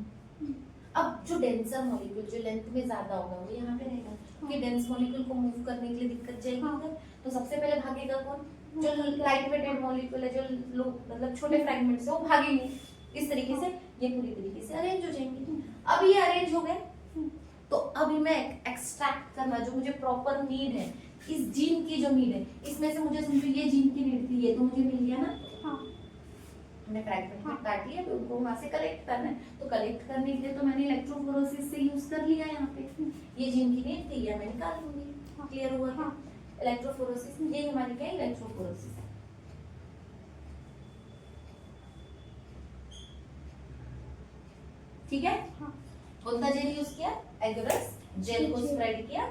अब जो डेंसर मॉलिक्यूल जो लेंथ में ज्यादा होगा वो यहाँ पे रहेगा, क्योंकि डेंस मॉलिक्यूल को मूव करने के लिए दिक्कत जाएगी। हाँ। तो सबसे पहले भागेगा कौन? जो लाइट वेटेड मॉलिक्यूल है, जो लो मतलब छोटे फ्रैगमेंट्स है, वो भागेंगे। इस तरीके से ये पूरी तरीके से अरेंज हो जाएंगे। अब ये अरेंज हो गए, तो अभी मैं एक्सट्रैक्ट करना जो मुझे प्रॉपर नीड है, इस जीन की जो नीड है, इसमें से मुझे समझो ये जीन की नीड थी, ये तो मुझे मिल गया ना। हाँ। हमने फ्रैगमेंट में काट लिया, तो उनको वहां से कलेक्ट करना है। तो कलेक्ट करने के लिए तो मैंने इलेक्ट्रोफोरेसिस से यूज कर लिया यहाँ पे। ये जीन की नीड थी, ये मैं निकाल लूंगी। क्लियर हुआ? हाँ। इलेक्ट्रोफोरेसिस, ये हमारी क्या है? इलेक्ट्रोफोरेसिस। ठीक है। हाँ। कौन सा जेल यूज किया? एगरस जेल को स्प्रेड किया,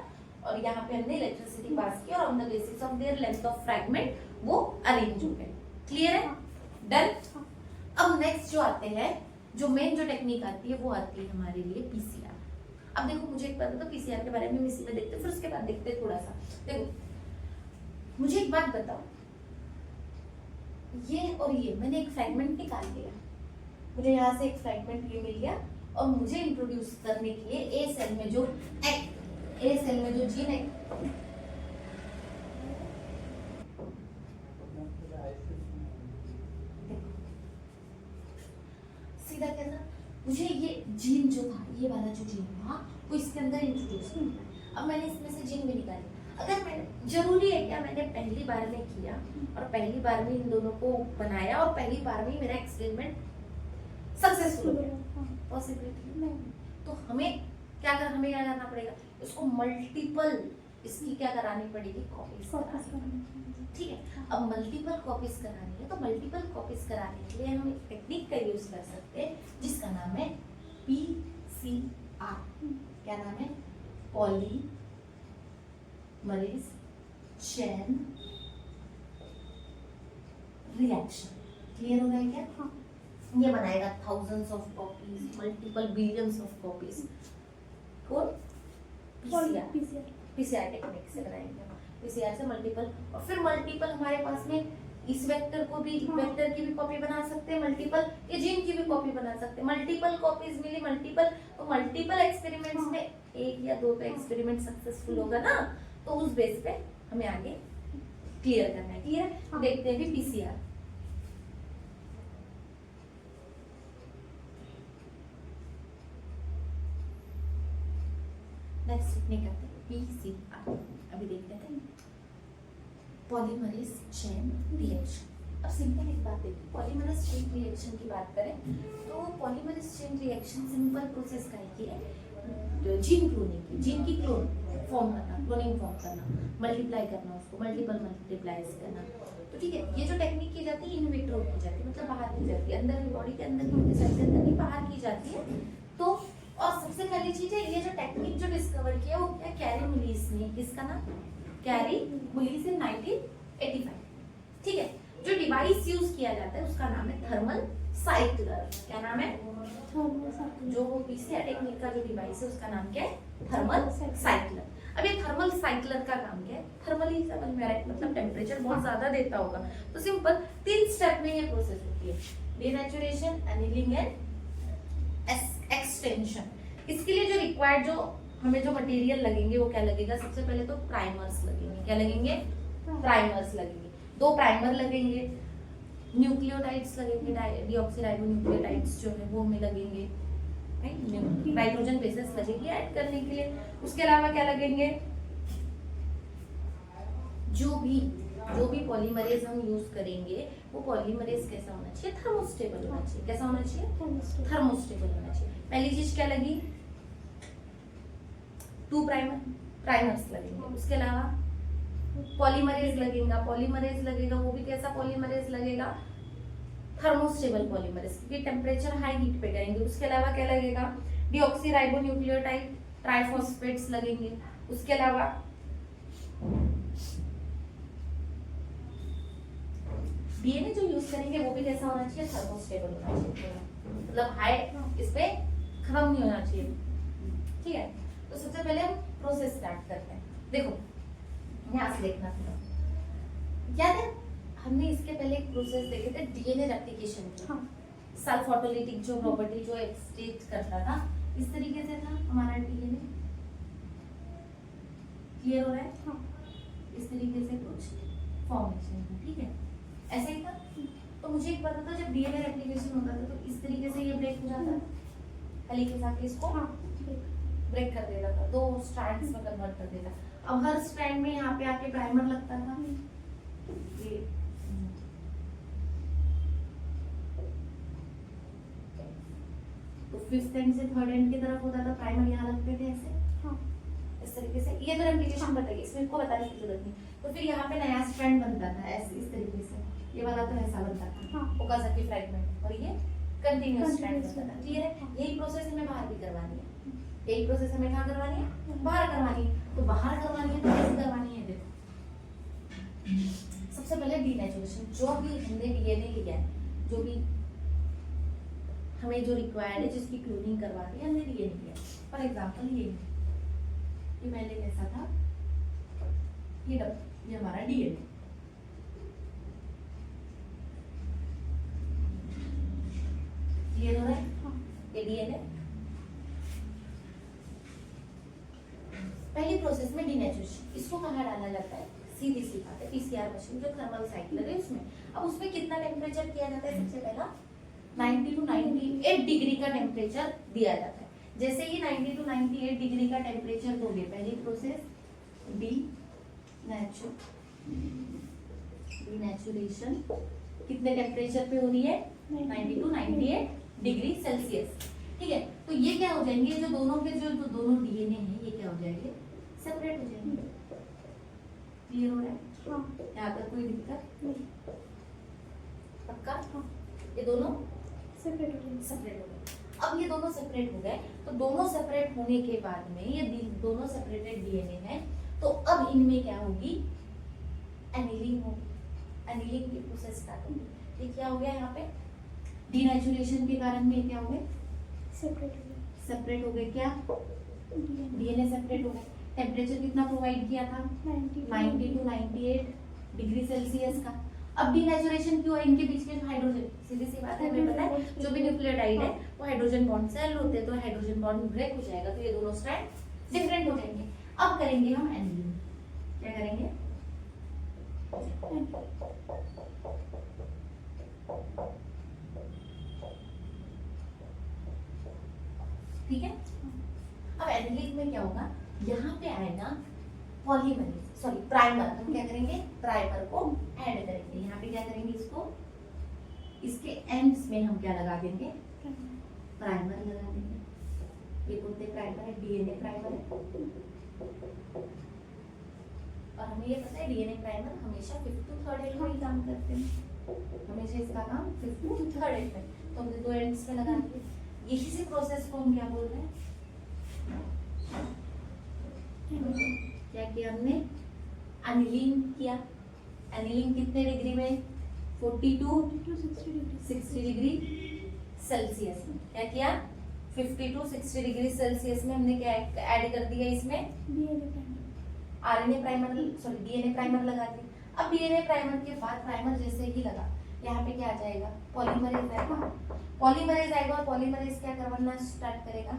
और यहाँ पे हमने इलेक्ट्रिसिटी पास की, और on the basis of their length of fragment वो अरेंज हो गए। क्लियर है? डन। अब नेक्स्ट जो आते हैं, जो मेन जो टेक्निक आती है, वो आती है हमारे लिए पीसीआर। अब देखो मुझे एक बात बताओ, पीसीआर के बारे में इसी में देखते हैं, फिर उसके बाद देखते हैं थोड़ा सा। देखो मुझे एक बात बताओ, ये और ये मैंने एक फ्रैगमेंट निकाल लिया, मुझे यहाँ से एक फ्रैगमेंट ये मिल गया, और मुझे इंट्रोड्यूस करने के लिए ए सेल में जो जीन है, सीधा कैसा, मुझे ये जीन जो था, ये वाला जो जीन था, वो इसके अंदर इंट्रोड्यूस करना है। अब मैंने इसमें से जीन भी निकाली। अगर मैंने, जरूरी है क्या मैंने पहली बार में किया और पहली बार में इन दोनों को बनाया और पहली बार में मेरा एक्सपेरिमेंट सक्सेसफुल हो गया? पॉसिबिलिटी नहीं। तो हमें क्या करना पड़ेगा, इसको मल्टीपल, इसकी क्या करानी पड़ेगी? कॉपीज करानी। ठीक है। अब मल्टीपल कॉपीज करानी है, तो मल्टीपल कॉपीज कराने के लिए हम एक टेक्निक का यूज कर सकते हैं, जिसका नाम है पीसीआर। क्या नाम है? Polymerase chain reaction. क्लियर हो रहा है क्या? हाँ। ये बनाएगा thousands of copies, multiple billions of copies. कौन? पीसीआर टेक्निक से बनाएंगे। पीसीआर से मल्टीपल, और फिर मल्टीपल हमारे पास में इस वेक्टर को भी, वेक्टर की भी कॉपी बना सकते हैं मल्टीपल, ये जीन की भी कॉपी बना सकते हैं। मल्टीपल कॉपीज मिली, मल्टीपल, तो मल्टीपल एक्सपेरिमेंट्स में एक या दो तो एक्सपेरिमेंट सक्सेसफुल होगा ना, तो उस बेस पे हमें आगे क्लियर करना है। क्लियर? देखते हैं भी पीसीआर। नेक्स्ट टेक्निक आते हैं पीसीआर। अभी देख लेते हैं पॉलीमरेज चेन रिएक्शन। अब सिंपल एक बात देखिए, पॉलीमरेज चेन रिएक्शन की बात करें तो polymerase chain reaction simple process का है, जीन क्लोनिंग की, जीन की क्लोन फॉर्म करना, क्लोनिंग फॉर्म करना, मल्टीप्लाई करना, उसको मल्टीपल मल्टीप्लाइज करना। तो ठीक है, ये जो टेक्निक की जाती है इन विट्रो की जाती है, मतलब बाहर की जाती है, अंदर की बॉडी के अंदर की सेल के अंदर की बाहर की जाती है। तो और सबसे पहली चीज है, ये जो टेक्निक जो डिस्कवर किया वो क्या? कैरी मुलीस ने। किसका नाम? कैरी मुलीस इन 1985। ठीक है। जो डिवाइस यूज किया जाता है उसका नाम है थर्मल साइक्लर। क्या नाम है? जो पीसीआर टेक्निक का जो डिवाइस है उसका नाम क्या है? Thermal cycler. अब ये थर्मल साइक्लर का काम क्या है? थर्मल ही समझ में आ रहा है, मतलब टेम्परेचर बहुत ज्यादा देता होगा। तो सिंपल 3 स्टेप में ये प्रोसेस होती है, डीनेचुरेशन, एनीलिंग एंड एक्सटेंशन। इसके लिए जो रिक्वायर्ड, जो हमें जो मटेरियल लगेंगे वो क्या लगेगा? सबसे पहले तो प्राइमर्स लगेंगे। क्या लगेंगे? प्राइमर्स लगेंगे। 2 प्राइमर लगेंगे, न्यूक्लियोटाइड्स लगेंगे, डीऑक्सीराइबोन्यूक्लियोटाइड्स जो है वो हमें लगेंगे, नाइट्रोजन बेसेस लगेगी ऐड करने के लिए। उसके अलावा क्या लगेंगे? जो भी जो भी पॉलीमरेज हम यूज करेंगे वो पॉलीमरेज कैसा होना चाहिए, थर्मोस्टेबल होना चाहिए। कैसा होना चाहिए, थर्मोस्टेबल होना चाहिए। पहली चीज क्या लगी, 2 प्राइमर्स लगेंगे। उसके अलावा पॉलीमरेज लगेगा, वो भी कैसा पॉलीमरेज लगेगा, थर्मोस्टेबल पॉलीमरेज, क्योंकि टेम्परेचर हाई हीट पे करेंगे। उसके अलावा क्या लगेगा, डीऑक्सीराइबोन्यूक्लियोटाइड ट्राइफॉस्फेट्स लगेंगे। उसके अलावा डीएनए जो यूज करेंगे वो भी कैसा होना चाहिए, थर्मोस्टेबल होना चाहिए, मतलब हाई इस पे खत्म नहीं होना चाहिए। ठीक है, तो सबसे पहले हम प्रोसेस स्टार्ट करते हैं। देखो यहाँ से देखना थोड़ा, याद है हमने इसके पहले एक प्रोसेस देखे थे डीएनए रेप्लिकेशन की। हाँ। सेल्फ ऑटोलिटिक जो प्रॉपर्टी जो एक्सटेट करता था, इस तरीके से था हमारा डीएनए। क्लियर हो रहा है? हाँ। इस तरीके से कुछ फॉर्मेशन था, ठीक है, ऐसे ही था। तो मुझे एक पता था जब डीएनए रेप्लिकेशन होता था तो इस तरीके से ये ब्रेक हो जाता था, हेलिकेज आके इसको हाँ। ब्रेक कर देता था, 2 स्ट्रैंड्स में कन्वर्ट कर देता। अब हर स्ट्रैंड में यहाँ पे आके प्राइमर लगता था, ये तो 5th एंड से 3rd एंड की तरफ होता था, प्राइमर यहाँ लगते थे ऐसे। हाँ। इस तरीके से ये तो रेप्लिकेशन बताइए, इसमें को बताने की जरूरत नहीं। तो फिर यहाँ पे नया स्ट्रैंड बनता था ऐसे, इस तरीके से, ये वाला तो ऐसा बनता था, हाँ। ओकाज़की फ्रैगमेंट, और ये कंटीन्यूअस स्ट्रैंड बनता था। क्लियर है? हाँ। यही प्रोसेस हमें बाहर भी करवानी है, यही प्रोसेस हमें कहाँ करवानी है, बाहर करवानी है। तो बाहर करवानी है तो कैसे करवानी है, देखो सबसे पहले डीनेचुरेशन, जो भी हमने डीएनए लिया है, जो भी हमें जो रिक्वायर्ड है, जिसकी क्लोनिंग करवानी है, हमने डीएनए लिया। फॉर एग्जांपल ये पहले कैसा था, ये हमारा डीएनए, क्लियर हो रहा है? हाँ। ये डीएनए पहली प्रोसेस में डीनेचुरेशन, इसको कहाँ डाला जाता है, सीधी सी बात है, पीसीआर मशीन जो थर्मल साइकिल है उसमें। अब उसमें कितना टेम्परेचर किया जाता है, सबसे पहला 90 टू 98 डिग्री का टेम्परेचर दिया जाता है। जैसे ही 90 टू 98 डिग्री का टेम्परेचर दोगे, पहली प्रोसेस डीनेचुरेशन कितने टेम्परेचर पे हो रही है, 90 टू 98 डिग्री सेल्सियस। ठीक है, तो ये क्या हो जाएंगे, जो दोनों के जो दोनों डीएनए हैं ये क्या हो जाएंगे, सेपरेट हो जाएंगे। क्लियर हो रहा है? हाँ। यहाँ तक कोई दिक्कत नहीं। पक्का? हाँ। ये दोनों सेपरेट हो गए। सेपरेट हो गए। अब ये दोनों सेपरेट हो गए, तो दोनों सेपरेट होने के बाद में ये दोनों सेपरेटेड डीएनए हैं, तो अब इनमें क्या होगी, एनिलिंग होगी। एनिलिंग की प्रोसेस स्टार्ट होगी। ये क्या हो गया, यहाँ पे डीनेचुरेशन के कारण में क्या हो गए, सेपरेट हो गए। सेपरेट हो गए। क्या, डीएनए सेपरेट हो गए। टेम्परेचर कितना प्रोवाइड किया था, 90 टू 98 डिग्री सेल्सियस का। अब डीनेचुरेशन क्यों है, इनके बीच में हाइड्रोजन, सीधी सी बात है, हमें पता है जो भी न्यूक्लियोटाइड है वो हाइड्रोजन बॉन्ड से अलग होते हैं, तो हाइड्रोजन बॉन्ड ब्रेक हो जाएगा, तो ये दोनों स्ट्रैंड डिफरेंट हो जाएंगे। अब करेंगे हम एनिलिंग। क्या करेंगे, ठीक है। अब एनिलिंग में क्या होगा, यहाँ पे आएगा पॉलीमरेज, सॉरी प्राइमर। हम क्या करेंगे, प्राइमर को ऐड करेंगे। यहाँ पे क्या करेंगे, इसको इसके एंड्स में हम क्या लगा देंगे, प्राइमर लगा देंगे। ये कौन से प्राइमर है, डीएनए प्राइमर है। और हमें ये पता है डीएनए प्राइमर हमेशा 5th to 3rd एंड में ही काम करते हैं, हमेशा इसका काम 5th to 3rd एंड में, तो हमने 2 एंड्स में लगा दिए। इसी से प्रोसेस को हम क्या बोल रहे हैं, क्या किया हमने, एनिलिंग किया। एनिलिंग कितने डिग्री में, 40 टू 60 डिग्री सेल्सियस में। क्या किया, 50 टू 60 डिग्री सेल्सियस में हमने क्या ऐड कर दिया, इसमें RNA primer, sorry DNA primer लगा दिया। अब डीएनए प्राइमर के बाद प्राइमर जैसे ही लगा, यहाँ पे क्या आ जाएगा, पॉलीमरेज आएगा। पॉलीमरेज आएगा और पॉलीमरेज क्या करवाना स्टार्ट करेगा,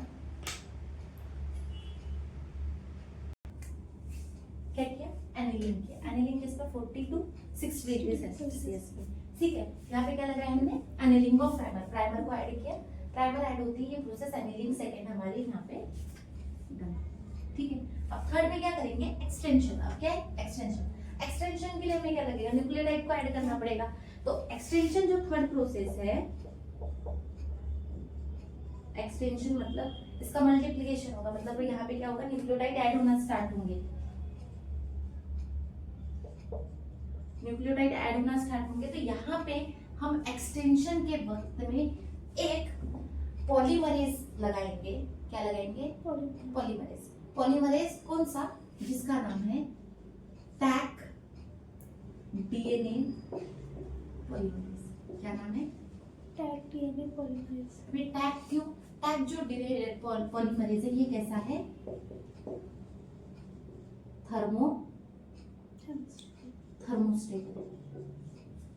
क्या किया, एनिलिंग किया। एनिलिंग किस पर, 40 टू 60 डिग्री सेल्सियस पे। ठीक है, यहाँ पे क्या लगाया हमने, एनिलिंग ऑफ प्राइमर, प्राइमर को ऐड किया। प्राइमर ऐड होती है ये प्रोसेस, एनिलिंग सेकेंड हमारी यहाँ पे डन। ठीक है, अब थर्ड में क्या करेंगे, एक्सटेंशन। अब क्या है, एक्सटेंशन। एक्सटेंशन के लिए हमें क्या लगेगा, न्यूक्लियोटाइड को ऐड करना पड़ेगा। तो एक्सटेंशन जो थर्ड प्रोसेस है, एक्सटेंशन मतलब इसका मल्टीप्लिकेशन होगा, मतलब यहाँ पे क्या होगा, न्यूक्लियोटाइड ऐड होना स्टार्ट होंगे, न्यूक्लियोटाइड ऐड होना स्टार्ट होंगे। तो यहाँ पे हम एक्सटेंशन के वक्त में एक पॉलीमरेज लगाएंगे। क्या लगाएंगे, पॉलीमरेज। पॉलीमरेज कौन सा, जिसका नाम है टैक डीएनए पॉलीमरेज। क्या नाम है, टैग डीएनए पॉलीमरेज। अभी टैक क्यों, टैक जो डीएनए पॉलीमरेज है ये कैसा है, थर्मोस्टेबल,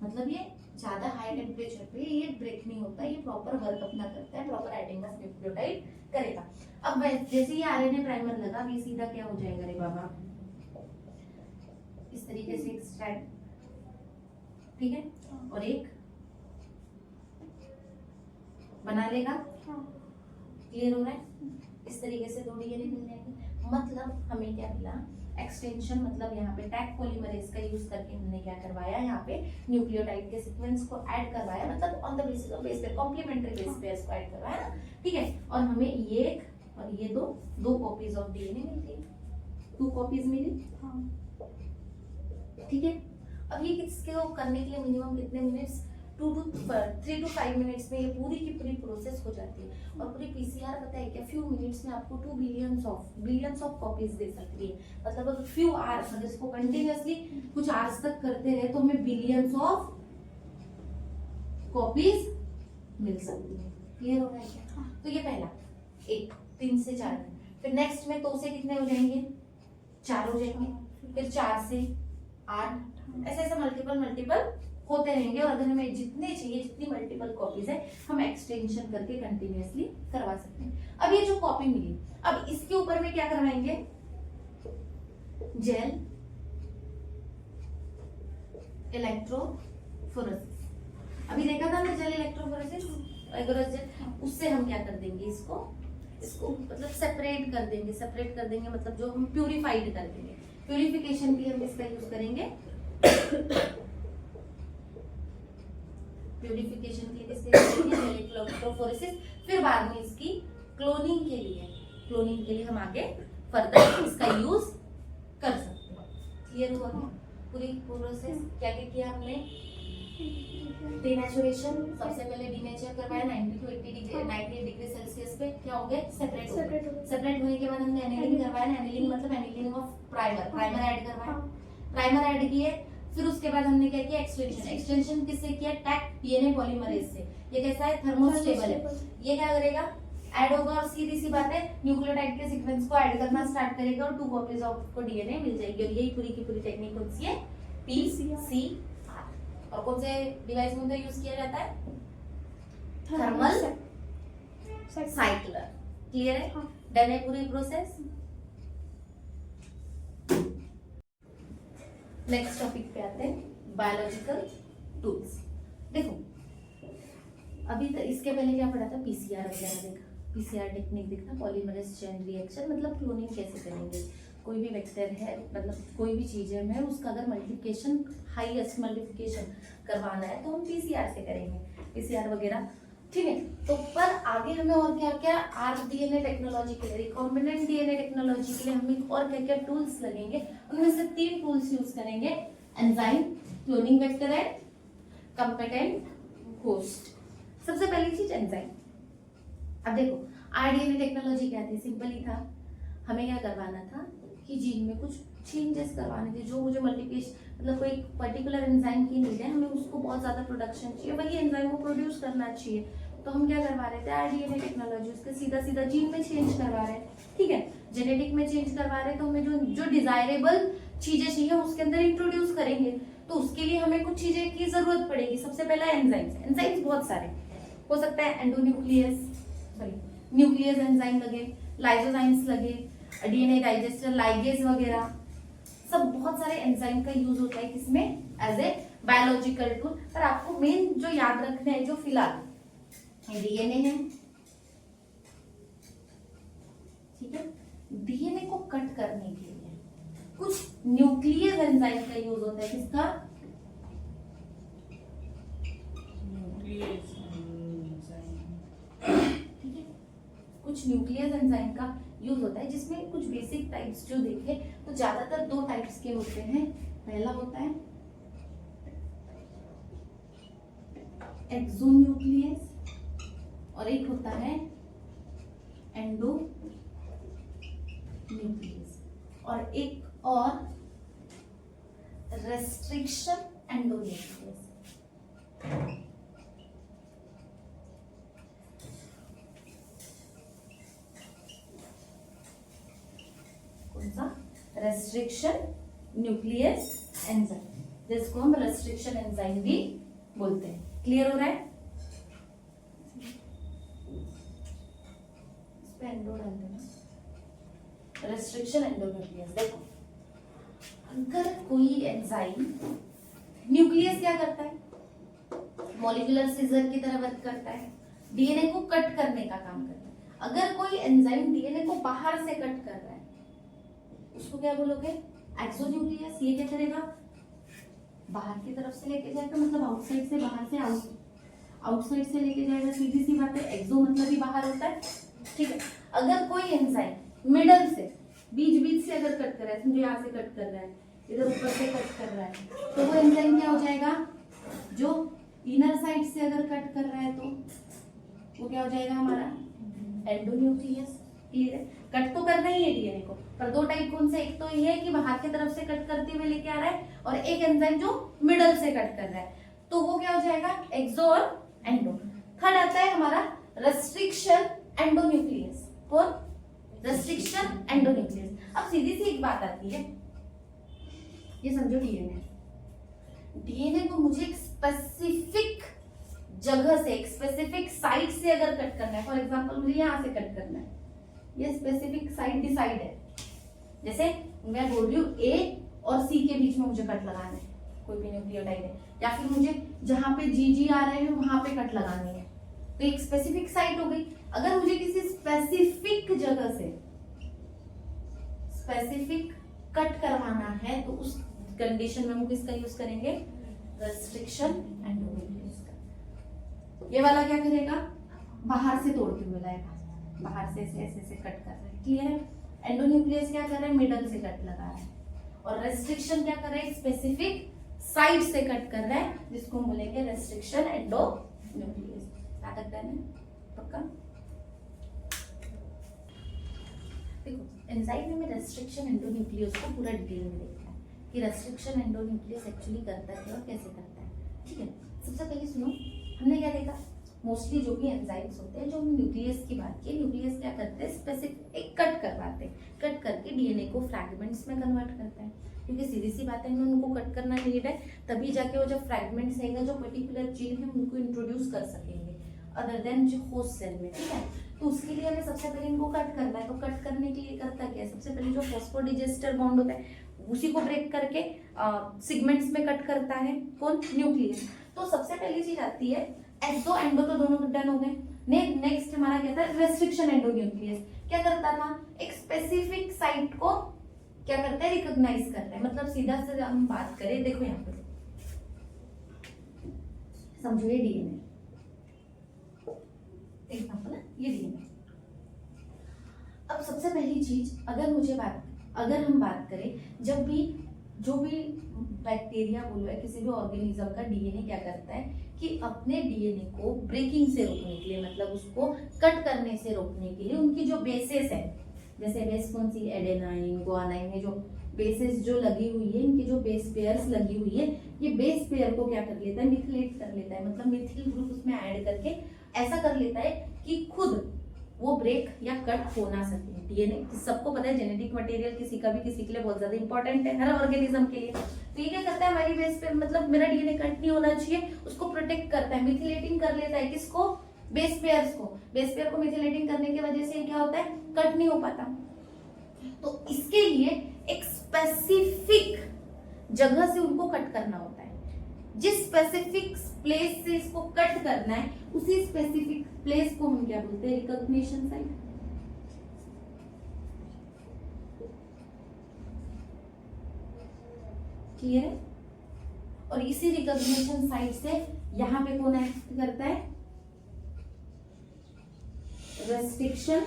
मतलब ये ज्यादा हाई टेम्परेचर पे ये ब्रेक नहीं होता, ये प्रॉपर वर्क अपना करता है, प्रॉपर एडिंग ऑफ न्यूक्लियोटाइड करेगा। अब जैसे ये आरएनए प्राइमर लगा, ये सीधा क्या हो जाएगा रे बाबा, इस तरीके से एक स्ट्रैंड, ठीक है, और एक बना लेगा। क्लियर हो रहा है, इस तरीके से दो डीएनए मिल जाएंगे। मतलब हमें क्या मिला, एक्सटेंशन, मतलब यहाँ पे टैग पॉलीमरेज का यूज करके हमने क्या करवाया, यहाँ पे न्यूक्लियोटाइड के सीक्वेंस को ऐड करवाया, मतलब on the basis of base pair, complementary base pairs को ऐड करवाया ना, ठीक है। और हमें ये एक और ये दो कॉपीज ऑफ डीएनए मिल गई, 2 कॉपीज मिली, ठीक है। अब ये किसको करने के लिए मिनिमम कितने मिनट्स, 3 to 5 मिनट्स में ये पूरी की पूरी प्रोसेस हो जाती है। और पूरी पीसीआर पता है क्या, फ्यू मिनट्स में आपको 2 बिलियंस ऑफ कॉपीज दे सकती है। मतलब अगर फ्यू आवर्स, अगर इसको कंटिन्यूअसली कुछ आवर्स तक करते रहे तो हमें बिलियंस ऑफ कॉपीज मिल सकती है। क्लियर हो रहा है क्या, तो ये पहला 3 से 4 मिनट, फिर नेक्स्ट में 2 से कितने हो जाएंगे, 4 हो जाएंगे, फिर 4 से 8, ऐसे मल्टीपल होते रहेंगे। और अगर हमें जितने चाहिए, जितनी मल्टीपल कॉपीज है, हम एक्सटेंशन करके कंटिन्यूअसली करवा सकते हैं। अब ये जो कॉपी मिली, अब इसके ऊपर में क्या करवाएंगे, जेल इलेक्ट्रोफोरेसिस। अभी देखा था ना जेल इलेक्ट्रोफोरेसिस, उससे हम क्या कर देंगे, इसको मतलब सेपरेट कर देंगे, मतलब जो हम प्यूरिफाइड कर देंगे। प्यूरिफिकेशन के लिए हम इसका यूज करेंगे, प्यूरिफिकेशन के लिए जेल इलेक्ट्रोफोरेसिस। फिर बाद में इसकी क्लोनिंग के लिए हम आगे फर्दर इसका यूज कर सकते हैं। क्लियर हुआ क्या पूरी प्रोसेस, क्या किया हमने, डीनेचुरेशन, सबसे पहले डीनेचर करवाया 90 to 80 डिग्री सेल्सियस पे, क्या हो गए, सेपरेट होने के बाद हमने एनिलिंग करवाया। एनिलिंग मतलब एनिलिंग ऑफ प्राइमर ऐड करवाया, प्राइमर ऐड किए। फिर उसके बाद हमने क्या किया, एक्सटेंशन किससे किया, टैग डीएनए पॉलीमरेज से। ये कैसा है, थर्मोस्टेबल है। ये क्या करेगा, ऐड होगा और सीधी सी बात है, न्यूक्लियोटाइड के सीक्वेंस को ऐड करना स्टार्ट करेगा और 2 कॉपीज ऑफ को डीएनए मिल जाएगी। और यही पूरी की पूरी टेक्निक कौन सी है, पीसीआर। और कौन से डिवाइस में यूज किया जाता है, थर्मल साइक्लर। क्लियर है, डन है पूरी प्रोसेस। नेक्स्ट टॉपिक पे आते हैं, बायोलॉजिकल टूल्स। देखो अभी तो इसके पहले क्या पढ़ा था, पीसीआर वगैरह देखा, पीसीआर टेक्निक देखा, पॉलीमरेज चेन रिएक्शन, मतलब क्लोनिंग कैसे करेंगे। कोई भी वेक्टर है, मतलब कोई भी चीज है, मैं उसका अगर मल्टीप्लिकेशन, हाईएस्ट मल्टीप्लिकेशन करवाना है तो हम पीसीआर से करेंगे, पीसीआर वगैरह, ठीक है। तो पर आगे हमें और क्या क्या, आरडीएनए टेक्नोलॉजी के लिए, रिकॉम्बिनेंट डीएनए टेक्नोलॉजी के लिए हमें और क्या क्या टूल्स लगेंगे। उनमें से 3 टूल्स यूज करेंगे, enzyme, cloning vector and competent host. सबसे पहली चीज एंजाइम। अब देखो आरडीएनए टेक्नोलॉजी क्या थी, सिंपल ही था, हमें क्या करवाना था कि जीन में कुछ चेंजेस करवाने थे, जो मुझे मल्टीप्लिकेशन, मतलब कोई पर्टिकुलर एंजाइम की नीड है, हमें उसको बहुत ज्यादा प्रोडक्शन चाहिए, वही एंजाइम को प्रोड्यूस करना चाहिए। तो हम क्या करवा रहे थे, आरडीएनए टेक्नोलॉजी, उसके सीधा जीन में चेंज करवा रहे हैं, ठीक है, जेनेटिक में चेंज करवा रहे हैं। तो हमें जो डिजायरेबल चीजें चाहिए उसके अंदर इंट्रोड्यूस करेंगे, तो उसके लिए हमें कुछ चीजें की जरूरत पड़ेगी। सबसे पहला एंजाइम्स बहुत सारे हो सकता है, न्यूक्लियस एंजाइम लगे, लाइसोजाइम्स लगे, डीएनए डाइजेस्टर, लाइगेज वगैरह, सब बहुत सारे एंजाइम का यूज होता है किसमें, एज ए बायोलॉजिकल टूल। पर आपको मेन जो याद रखना है, जो फिलहाल डीएनए है, ठीक है, डीएनए को कट करने के लिए कुछ न्यूक्लियस एंजाइम का यूज होता है, किसका? ठीक है, कुछ न्यूक्लियस एंजाइम का यूज होता है जिसमें कुछ बेसिक टाइप्स जो देखे तो ज्यादातर दो टाइप्स के होते हैं। पहला होता है एक्सोन्यूक्लियस और एक होता है एंडोन्यूक्लियस, और एक और रेस्ट्रिक्शन एंडोन्यूक्लियस। कौन सा? रेस्ट्रिक्शन न्यूक्लियस एंजाइम, जिसको हम रेस्ट्रिक्शन एंजाइम भी बोलते हैं। क्लियर हो रहा है? इस पे एंडो डाल देना, रेस्ट्रिक्शन एंडोन्यूक्लियस। देखो, अगर कोई एंजाइम, न्यूक्लियस क्या करता है? मॉलिक्यूलर सीजर की तरह वर्क करता है, डीएनए को कट करने का काम करता है। अगर कोई एंजाइम डीएनए को बाहर से कट कर रहा है, उसको क्या बोलोगे? एक्सोन्यूक्लियस। ये क्या करेगा? बाहर की तरफ से लेके जाएगा, मतलब आउटसाइड से, बाहर से आउटसाइड से लेके जाएगा। सीधी सी बात है, एक्सो मतलब ही बाहर होता है। ठीक है, अगर कोई एंजाइम मिडल से, बीच से अगर कट कर रहा है, समझो यहाँ से कट कर रहा है, इधर ऊपर से कट कर रहा है, तो वो एंजाइम क्या हो जाएगा? जो इनर साइड से अगर कट कर रहा है तो वो क्या हो जाएगा? हमारा एंडोन्यूक्लियस। क्लियर है? कट तो करना ही है डीएनए को, पर दो टाइप कौन से? एक तो ये है कि बाहर की तरफ से कट करते हुए लेके आ रहा है, और एक एंजाइम जो मिडल से कट कर रहा है, तो वो क्या हो जाएगा? एक्सो और एंडो। थर्ड आता है हमारा रेस्ट्रिक्शन एंडोन्यूक्लियस। कौन? Restriction endonuclease. अब सीधी सी एक बात आती है, ये समझो डीएनए को मुझे एक स्पेसिफिक जगह से, एक स्पेसिफिक साइट से अगर कट करना है, फॉर एग्जांपल मुझे यहाँ से कट करना है, ये स्पेसिफिक साइट डिसाइड है। जैसे मैं बोल रही हूँ ए और सी के बीच में मुझे कट लगाना है, कोई भी न्यूक्लियोटाइड है, या फिर मुझे जहां पे जी आ रहे हैं वहां पे कट लगानी है, तो एक स्पेसिफिक साइट हो गई। अगर मुझे किसी स्पेसिफिक जगह से स्पेसिफिक कट करवाना है, तो उस कंडीशन में हम किसका यूज करेंगे? रेस्ट्रिक्शन एंडोन्यूक्लियस का। ये वाला क्या करेगा? बाहर से तोड़ते हुए लाएगा, बाहर से ऐसे ऐसे कट कर रहा है। क्लियर है? एंडोन्यूक्लियस क्या कर रहा है? मिडल से कट लगा रहा है, और रेस्ट्रिक्शन क्या कर रहा है? स्पेसिफिक साइड से कट कर रहा है, जिसको हम बोलेंगे रेस्ट्रिक्शन एंडोन्यूक्लियस। क्या करता है? पक्का? देखो, एंजाइम में रेस्ट्रिक्शन एंडोन्यूक्लियस को पूरा डिटेल में देखना है कि रेस्ट्रिक्शन एंडोन्यूक्लियस एक्चुअली करता है और कैसे करता है। ठीक है, सबसे पहले सुनो, हमने क्या देखा? मोस्टली जो भी एंजाइम्स होते हैं, जो हम न्यूक्लियस की बात की, न्यूक्लियस क्या करते हैं? स्पेसिफिक एक कट करवाते हैं, कट करके डीएनए को फ्रैगमेंट्स में कन्वर्ट करते हैं, क्योंकि सीधी सी बात है, हमें उनको कट करना नीड है, तभी जाके वो जब फ्रैगमेंट्स रहेगा, जो पर्टिकुलर जीन है उनको इंट्रोड्यूस कर सकेंगे अदर देन जो होस्ट सेल में। ठीक है, तो उसके लिए हमें सबसे पहले इनको कट करना है। तो कट करने के लिए करता क्या है? सबसे पहले जो फॉस्फोडिजेस्टर बॉन्ड होता है उसी को ब्रेक करके सिगमेंट्स में कट करता है। कौन? न्यूक्लियस। तो सबसे पहली चीज आती है एक्सो एंडो, तो दोनों डन हो गए। नेक्स्ट हमारा क्या था? Restriction endonuclease. क्या करता था? एक स्पेसिफिक साइट को क्या करता है? रिकॉग्नाइज करता है। मतलब सीधा से हम बात करें, देखो यहाँ पे समझो ये डीएनए एग्जांपल है, ये डीएनए। अब सबसे पहली चीज अगर हम बात करें, जब भी जो भी बैक्टीरिया बोलो या किसी भी ऑर्गेनिज्म का डीएनए क्या करता है कि अपने डीएनए को ब्रेकिंग से रोकने के लिए, मतलब उसको कट करने से रोकने के लिए, उनकी जो बेसेस है, जैसे बेस कौन सी? एडेनाइन, गुआनाइन में जो बेसेस जो लगी हुई है, इनकी जो बेस पेयर्स लगी हुई है, ये बेस पेयर को क्या कर लेता है? मिथिलेट कर लेता है, मतलब मिथिल ग्रुप उसमें ऐड करके ऐसा कर लेता है कि खुद वो ब्रेक या कट हो ना सके। डीएनए सबको पता है, जेनेटिक मटेरियल किसी के लिए बहुत ज्यादा इंपॉर्टेंट है, हर ऑर्गेनिज्म के लिए। तो ये क्या करता है? हमारी बेस पे, मतलब मेरा डीएनए कट नहीं होना चाहिए, उसको प्रोटेक्ट करता है, मिथिलेटिंग कर लेता है। किसको? बेस पेयर्स को। बेस पेयर को मिथिलेटिंग करने की वजह से क्या होता है? कट नहीं हो पाता। तो इसके लिए एक स्पेसिफिक जगह से उनको कट करना होता है। जिस स्पेसिफिक प्लेस से इसको कट करना है, उसी स्पेसिफिक प्लेस को हम क्या बोलते हैं? Recognition site. क्लियर है? और इसी रिकॉग्निशन साइट से यहाँ पे कौन एक्ट करता है? रेस्ट्रिक्शन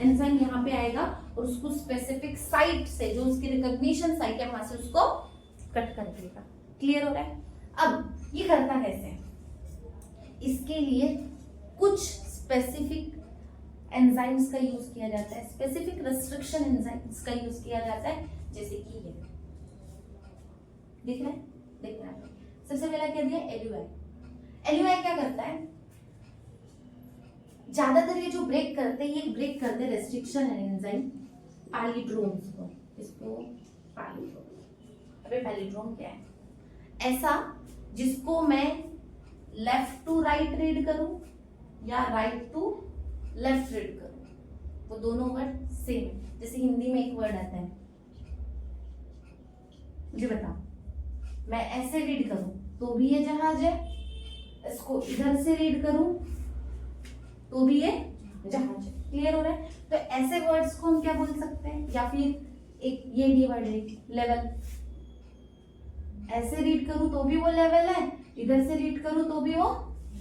एंजाइम यहाँ पे आएगा और उसको स्पेसिफिक साइट से, जो उसकी रिकॉग्निशन साइट है, वहां से उसको कट कर देगा। क्लियर हो रहा है? अब ये करता कैसे है? इसके लिए कुछ स्पेसिफिक एंजाइम्स का यूज किया जाता है, स्पेसिफिक रेस्ट्रिक्शन एंजाइम्स का यूज किया जाता है, जैसे कि ये दिख रहा है, देख रहा है। सबसे पहला क्या दिया? एल्यूआई। एल्यूआई क्या करता है? ज्यादातर ये जो ब्रेक करते हैं, ये ब्रेक करते हैं रेस्ट्रिक्शन एंजाइम पैलिड्रोम्स को। इसको पैलिड्रोम। अबे पैलिड्रोम क्या है? ऐसा जिसको मैं लेफ्ट टू राइट रीड करूं या राइट टू लेफ्ट रीड करूं, वो दोनों वर्ड सेम है। जैसे हिंदी में एक वर्ड आता है, मुझे बताओ, मैं ऐसे रीड करूं तो भी ये जहाज है, इसको इधर से रीड करूं तो भी ये जहाज है। क्लियर हो रहा है? तो ऐसे वर्ड्स को हम क्या बोल सकते हैं? या फिर एक ये वर्ड है लेवल, ऐसे रीड करूं तो भी वो लेवल है, इधर से रीड करूं तो भी वो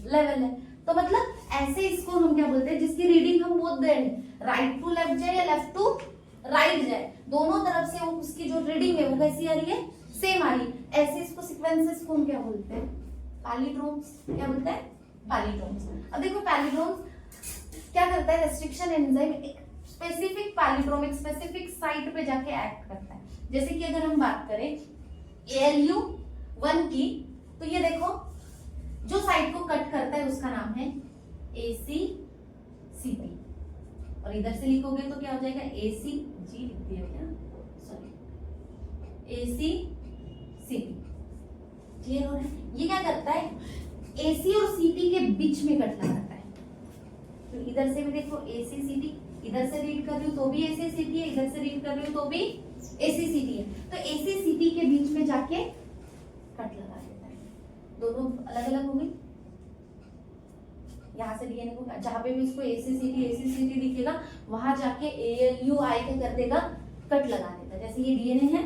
लेवल है। तो मतलब ऐसे इसको हम क्या बोलते हैं? जिसकी रीडिंग हम बोल दे, राइट टू लेफ्ट जाए या लेफ्ट टू राइट जाए, दोनों तरफ से वो उसकी जो रीडिंग है वो कैसी आ रही है? सेम आ रही है। ऐसे इसको सीक्वेंसेस को हम क्या बोलते हैं? पैलिड्रोम्स। क्या बोलते हैं? पैलिड्रोम्स। अब देखो पैलिड्रोम्स क्या करता है? रेस्ट्रिक्शन एंजाइम एक स्पेसिफिक पैलिड्रोम, एक स्पेसिफिक साइट पे जाके एक्ट करता है। जैसे कि अगर हम बात करें ALU1 की, तो ये देखो जो साइट को कट करता है उसका नाम है ACCT, और इधर से लिखोगे तो क्या हो जाएगा? ACG लिख दिया क्या? Sorry, ACCT। क्लियर हो रहा है? ये क्या करता है? AC और CT के बीच में कट लगाता है। तो इधर से भी देखो ACCT, इधर से रीड कर रही हूँ तो भी ACCT है, इधर से रीड कर रही हूँ तो भी ACCT है। तो ACCT के बीच में जाके कट लगा देता है। दोनों अलग अलग हो गई। यहाँ से डीएनए को जहां पे भी इसको ACCT दिखेगा, वहां जाके ALUI क्या कर देगा? कट लगा देता है। जैसे ये डीएनए है,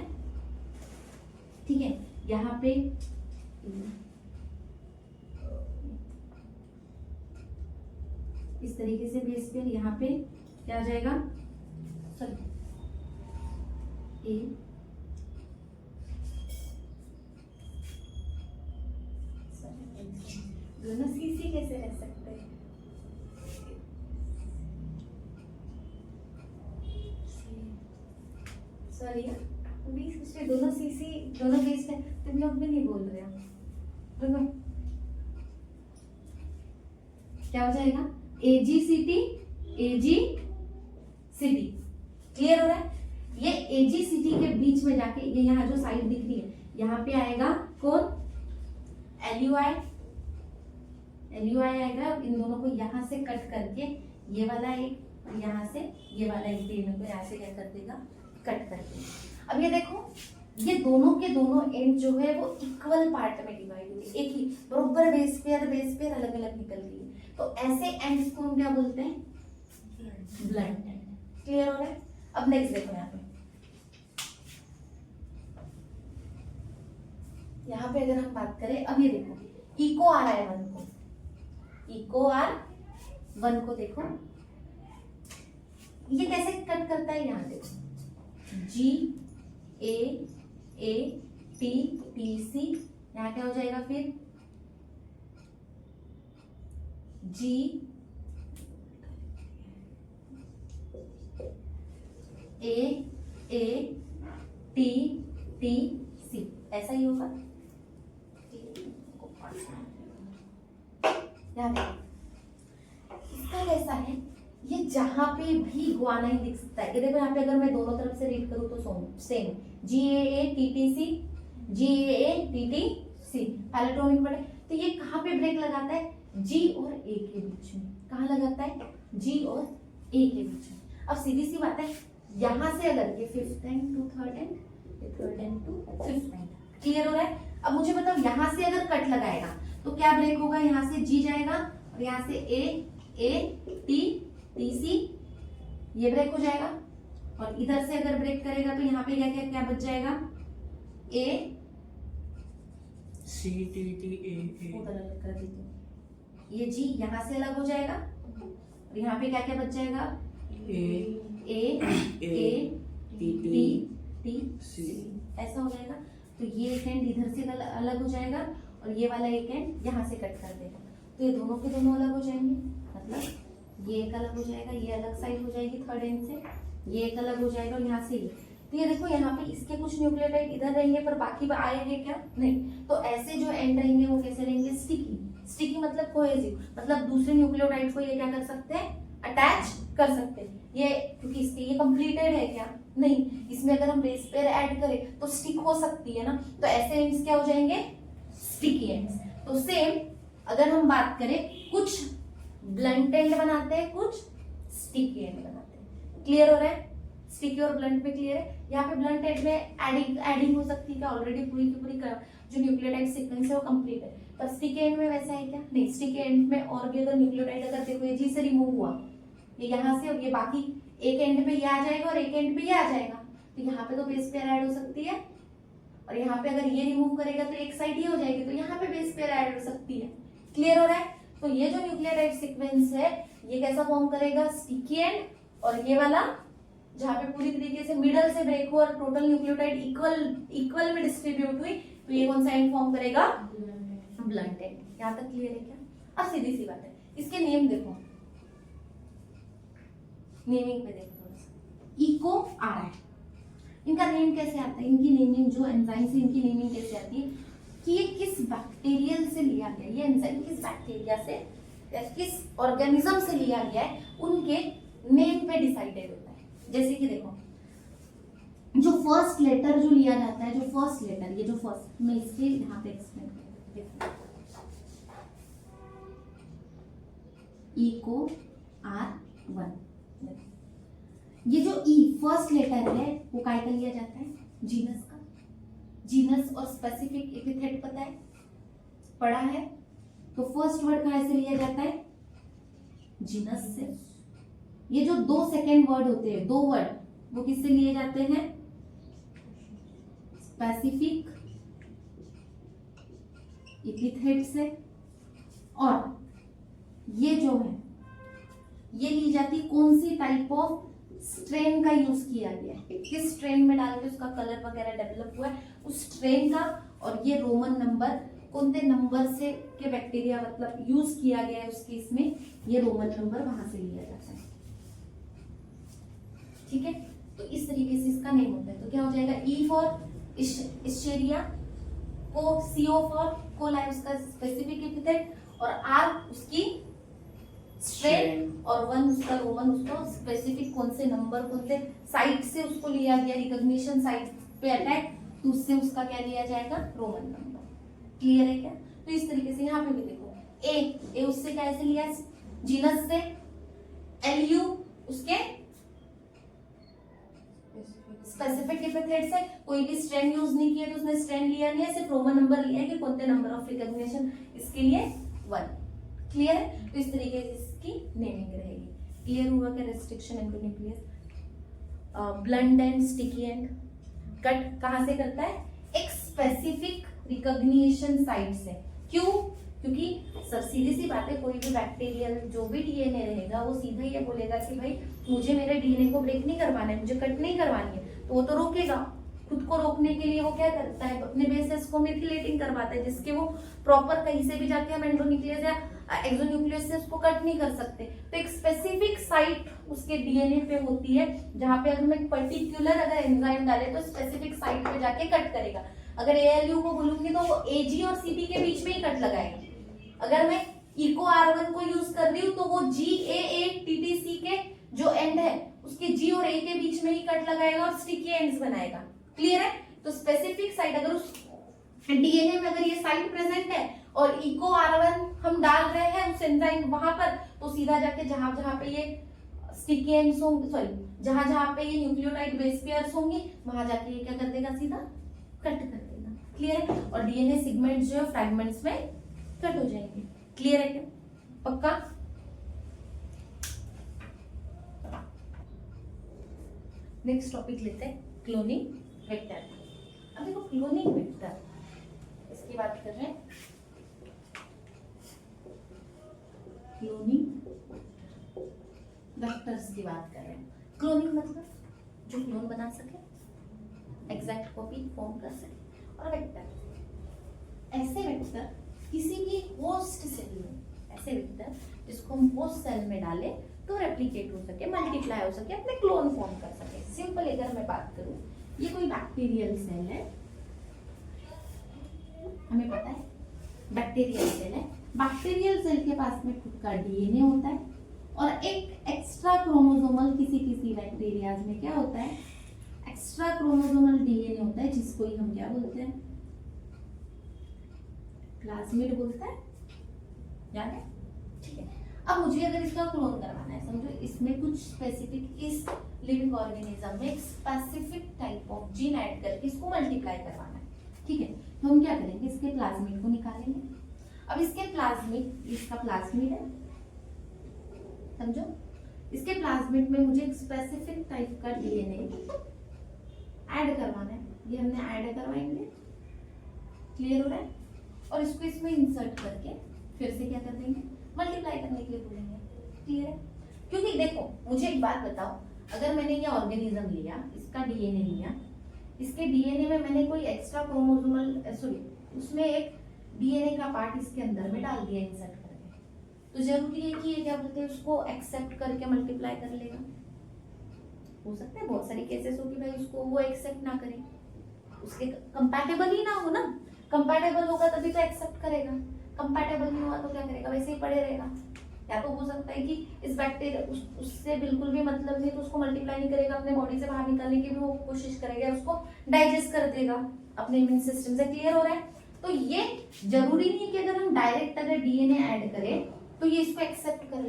ठीक है, यहाँ पे इस तरीके से बेस पेयर, यहाँ पे क्या आ जाएगा? सॉरी, ए दोनों सीसी कैसे रह सकते हैं? सॉरी बीस उसमें दोनों सीसी, दोनों बेस पे तुम लोग भी नहीं बोल रहे हो। रुको, क्या हो जाएगा? AGCT, AGCT। क्लियर हो रहा है? ये AGCT के बीच में जाके ये यहाँ जो साइड दिख रही है, यहाँ पे आएगा कौन? LUI। LUI आएगा। इन दोनों को यहाँ से कट करके ये वाला एक, यहाँ से ये वाला एक डीएनए को यहाँ से क्या कर देगा? कट कर देगा। अब ये देखो, ये दोनों के दोनों एंड जो है वो इक्वल पार्ट में डिवाइड हुए, एक ही बरोबर बेस पेयर अलग अलग निकल रही है। तो ऐसे एंड्स को हम क्या बोलते हैं? Blunt and. क्लियर हो रहा है? अब नेक्स्ट देखो, यहाँ पे अगर हम बात करें, अब ये देखो इको आ रहा है वन को, इको R1 को देखो, ये कैसे कट करता है? यहाँ देखो GAATTC, यहाँ क्या हो जाएगा फिर? GAATTC, ऐसा ही होगा। इसका कैसा है? ये जहां पे भी ग्वानाइन दिख सकता है, ये देखो यहाँ पे अगर मैं दोनों तरफ से रीड करूँ तो सेम GAATTC, GAATTC पैलिड्रोमिक वर्ड है। तो ये कहाँ पे ब्रेक लगाता है? G और A के बीच में। कहाँ लगाता है? G और A के बीच में। अब सीधी सी बात है, यहाँ से अगर ये fifth end to third end, third end to fifth end. Clear हो रहा है? अब मुझे बताओ, यहाँ से अगर कट लगाएगा तो क्या ब्रेक होगा? यहाँ से G जाएगा और यहाँ से AATTC, ये ब्रेक हो जाएगा। और इधर से अगर ब्रेक करेगा तो यहाँ पे क्या क्या क्या बच जाएगा? ए C T T A उधर अलग कर देती हूँ, ये जी यहाँ से अलग हो जाएगा और यहाँ पे क्या क्या बच जाएगा, A A T T T C ऐसा हो जाएगा। तो ये एक एंड इधर से अलग हो जाएगा और ये वाला एक एंड यहाँ से कट कर देगा, तो ये दोनों के दोनों अलग हो जाएंगे, मतलब ये एक अलग हो जाएगा, ये अलग साइड हो जाएगी थर्ड एंड से, ये एक अलग हो जाएगा और यहाँ से ये। तो ये देखो यहाँ पे इसके कुछ न्यूक्लियोटाइड इधर रहेंगे पर बाकी आएंगे क्या, नहीं। तो ऐसे जो एंड रहेंगे वो कैसे रहेंगे, स्टिकी। स्टिकी मतलब कोहेसिव, मतलब दूसरे न्यूक्लियोटाइड को ये क्या कर सकते हैं, अटैच कर सकते हैं। ये क्योंकि इसके ये कंप्लीटेड है क्या, नहीं। इसमें अगर हम बेस पेयर ऐड करें तो स्टिक हो सकती है ना, तो ऐसे एंड्स क्या हो जाएंगे, स्टिकी एंड्स। तो सेम अगर हम बात करें, कुछ ब्लंट एंड बनाते हैं, कुछ स्टिकी एंड बनाते हैं। क्लियर हो रहा है, स्टिकी और ब्लंट में क्लियर है। यहाँ पे ब्लंट एंड में एडिंग हो सकती है, ऑलरेडी पूरी की पूरी जो न्यूक्लियोटाइड सीक्वेंस है वो कंप्लीट है। पर स्टिकी एंड में वैसा है क्या, नहीं। स्टिकी एंड में और भी अगर न्यूक्लियोटाइड अगर देखो ये जी से रिमूव हुआ, ये यहाँ से और ये बाकी एक एंड पे ये आ जाएगा और एक एंड पे ये आ जाएगा, तो यहाँ पे तो बेस पेयर ऐड हो सकती है। और यहाँ पे अगर ये रिमूव करेगा तो एक साइड ये हो जाएगी, तो यहाँ पे बेस पेयर ऐड हो सकती है। क्लियर हो रहा है। तो ये जो न्यूक्लियोटाइड सीक्वेंस है ये कैसा फॉर्म करेगा, स्टिकी एंड। और ये वाला जहाँ पे पूरी तरीके से मिडल से ब्रेक हुआ और टोटल न्यूक्लियोटाइड इक्वल में डिस्ट्रीब्यूट हुई, तो ये कौन सा एंड फॉर्म करेगा, ब्लंट एंड। यहाँ तक क्लियर है क्या। अब सीधी सी बात है, इसके नेम देखो, नेमिंग पे देखो थोड़ा सा। इको आ रहा है, इनका नेम कैसे आता है, इनकी नेमिंग जो एंजाइम से इनकी नेमिंग कैसे आती है कि ये किस बैक्टीरियल से लिया गया, ये एंजाइम किस बैक्टीरिया से या किस ऑर्गेनिज्म से लिया गया है, उनके नेम पे डिसाइडेड होता है। जैसे कि देखो, जो फर्स्ट लेटर जो लिया जाता है, जो फर्स्ट लेटर, ये जो फर्स्ट, मैं इसके यहाँ पे एक्सप्लेन करती हूँ। इको R1, ये जो ई फर्स्ट लेटर है वो काय का लिया जाता है, जीनस का। जीनस और स्पेसिफिक एपिथेट पता है, पढ़ा है। तो फर्स्ट वर्ड कहाँ से लिया जाता है, जीनस से। ये जो दो सेकेंड वर्ड होते हैं, दो वर्ड, वो किससे लिए जाते हैं, स्पेसिफिक एपिथेट से। और ये जो है ये ली जाती कौन सी टाइप ऑफ स्ट्रेन का यूज किया गया है, किस स्ट्रेन में डाल के उसका कलर वगैरह डेवलप हुआ है, उस स्ट्रेन का। और ये रोमन नंबर, कौन से नंबर से के बैक्टीरिया मतलब यूज किया गया है उसके, इसमें ये रोमन नंबर वहां से लिया जाता है। ठीक है, तो इस तरीके से इसका नेम होता है। तो क्या हो जाएगा, ई फॉर इस्चेरिया, को सीओ फॉर कोलाई उसका स्पेसिफिक एपिथेट, और आर उसकी स्ट्रेन, और वन उसका रोमन, उसको स्पेसिफिक कौन से नंबर, कौन से साइट से उसको लिया गया, रिकॉग्निशन साइट पे अटैक, तो उससे उसका क्या लिया जाएगा, रोमन नंबर। क्लियर है क्या। तो इस तरीके से यहाँ पे भी देखो, ए उससे कैसे लिया, जीनस से, एलयू उसके स्पेसिफिक एपिथेट से। कोई भी स्ट्रेन यूज नहीं किया तो उसने स्ट्रेन लिया नहीं है, सिर्फ रोमन नंबर लिया है कि कौन से नंबर ऑफ रिकॉग्निशन, इसके लिए 1। क्लियर है। तो इस तरीके से इसकी नेमिंग रहेगी। क्लियर हुआ क्या, restriction and nucleus, blunt and sticky and cut कहां से करता है, एक स्पेसिफिक रिकॉग्निशन साइट से। क्यों, क्योंकि सब सीधी सी बात है, कोई भी बैक्टीरियल जो भी डीएनए रहेगा वो सीधा ये बोलेगा कि भाई मुझे मेरे डीएनए को ब्रेक नहीं करवाना है, मुझे कट नहीं करवानी है, तो वो तो रोकेगा। खुद को रोकने के लिए वो क्या करता है, अपने बेसेस को मिथिलेटिंग करवाता है, जिसके वो प्रॉपर कहीं से भी जाके हम एंडोन्यूक्लियस या एक्सोन्यूक्लियस से उसको कट नहीं कर सकते। तो एक स्पेसिफिक साइट उसके डीएनए पे होती है, जहां पे अगर हम एक पर्टिकुलर अगर एंजाइम डाले तो स्पेसिफिक साइट पे जाके कट करेगा। अगर एएलयू को बोलूंगी तो वो एजी और सीटी के बीच में ही कट लगाएगा। अगर मैं इको R1 को यूज कर रही हूँ तो वो GAA-TTC के जो एंड है उसके G और A के बीच में ही कट लगाएगा और स्टिकी एंड्स बनाएगा। क्लियर है। तो स्पेसिफिक साइट, अगर उस डीएनए में अगर ये साइट प्रेजेंट है और इको R1 हम डाल रहे हैं उस एंजाइम वहां पर, तो सीधा जाके जहां जहां पे ये स्टिकी एंड्स होंगे, सॉरी जहां जहां पे ये न्यूक्लियोटाइड बेस पेयर्स होंगे, वहां जाके ये क्या कर देगा, सीधा कट कर देगा। क्लियर है। और डीएनए सेगमेंट्स जो है फ्रैगमेंट्स में कट हो जाएंगे। क्लियर है क्या, पक्का। नेक्स्ट टॉपिक लेते हैं, क्लोनिंग वेक्टर। अब देखो क्लोनिंग वेक्टर, इसकी बात कर रहे हैं, क्लोनिंग वेक्टर्स की बात कर रहे हैं। क्लोनिंग मतलब जो क्लोन बना सके, एग्जैक्ट कॉपी फॉर्म कर सके, और वेक्टर ऐसे वेक्टर किसी भी होस्ट सेल में, ऐसे वेक्टर जिसको हम होस्ट सेल में डालें तो रेप्लिकेट हो सके, मल्टीप्लाई हो सके, अपने क्लोन फॉर्म कर सके। सिंपल अगर मैं बात करूं, ये कोई बैक्टीरियल सेल है, हमें पता है बैक्टीरियल सेल है। बैक्टीरियल सेल के पास में खुद का डीएनए होता है और एक एक्स्ट्रा क्रोमोसोमल, किसी किसी बैक्टीरियाज में क्या होता है, एक्स्ट्रा क्रोमोसोमल डीएनए होता है, जिसको ही हम क्या बोलते हैं, प्लाज्मिड बोलते हैं, याद है? ठीक है। अब मुझे अगर इसका क्लोन करवाना है, समझो इसमें कुछ स्पेसिफिक, इस लिविंग ऑर्गेनिज्म में एक specific type of gene add करके इसको मल्टीप्लाई करवाना है, ठीक है। तो हम क्या करेंगे, इसके प्लाज्मिड को निकालेंगे। अब इसके प्लाज्मिड, इसका प्लाज्मिड है, समझो, इसके प्लाज्मिड में मुझे एक स्पेसिफिक टाइप का डीएनए ऐड करवाना है, ये हमने ऐड करवाएंगे, क्लियर हो रहा है? और इसको इसमें इंसर्ट करके फिर से क्या कर देंगे, मल्टीप्लाई करने के लिए बोलेंगे, क्लियर है? क्योंकि देखो मुझे एक बात बताओ, अगर मैंने ये ऑर्गेनिज्म लिया, इसका डीएनए लिया, इसके डीएनए में मैंने कोई एक्स्ट्रा क्रोमोसोमल, सॉरी, उसमें एक डीएनए का पार्ट इसके अंदर में डाल दिया इंसर्ट करके, तो जरूरी है कि ये क्या बोलते हैं, उसको एक्सेप्ट करके मल्टीप्लाई कर लेगा? हो सकता है बहुत सारी केसेस हो कि भाई उसको वो एक्सेप्ट ना करे, उसके कंपैटिबल ही ना हो ना, कंपैटिबल होगा तभी तो एक्सेप्ट करेगा, कंपैटिबल नहीं हुआ तो क्या करेगा, वैसे ही पड़े रहेगा। या तो हो सकता है कि इस बैक्टीरिया उससे बिल्कुल भी मतलब नहीं, तो उसको मल्टीप्लाई नहीं करेगा, अपने बॉडी से बाहर निकालने की भी वो कोशिश करेगा, उसको डाइजेस्ट कर देगा अपने इम्यून सिस्टम से, क्लियर हो रहा है? तो ये जरूरी नहीं है कि अगर हम डायरेक्ट अगर डीएनए ऐड करें तो ये इसको एक्सेप्ट कर ले।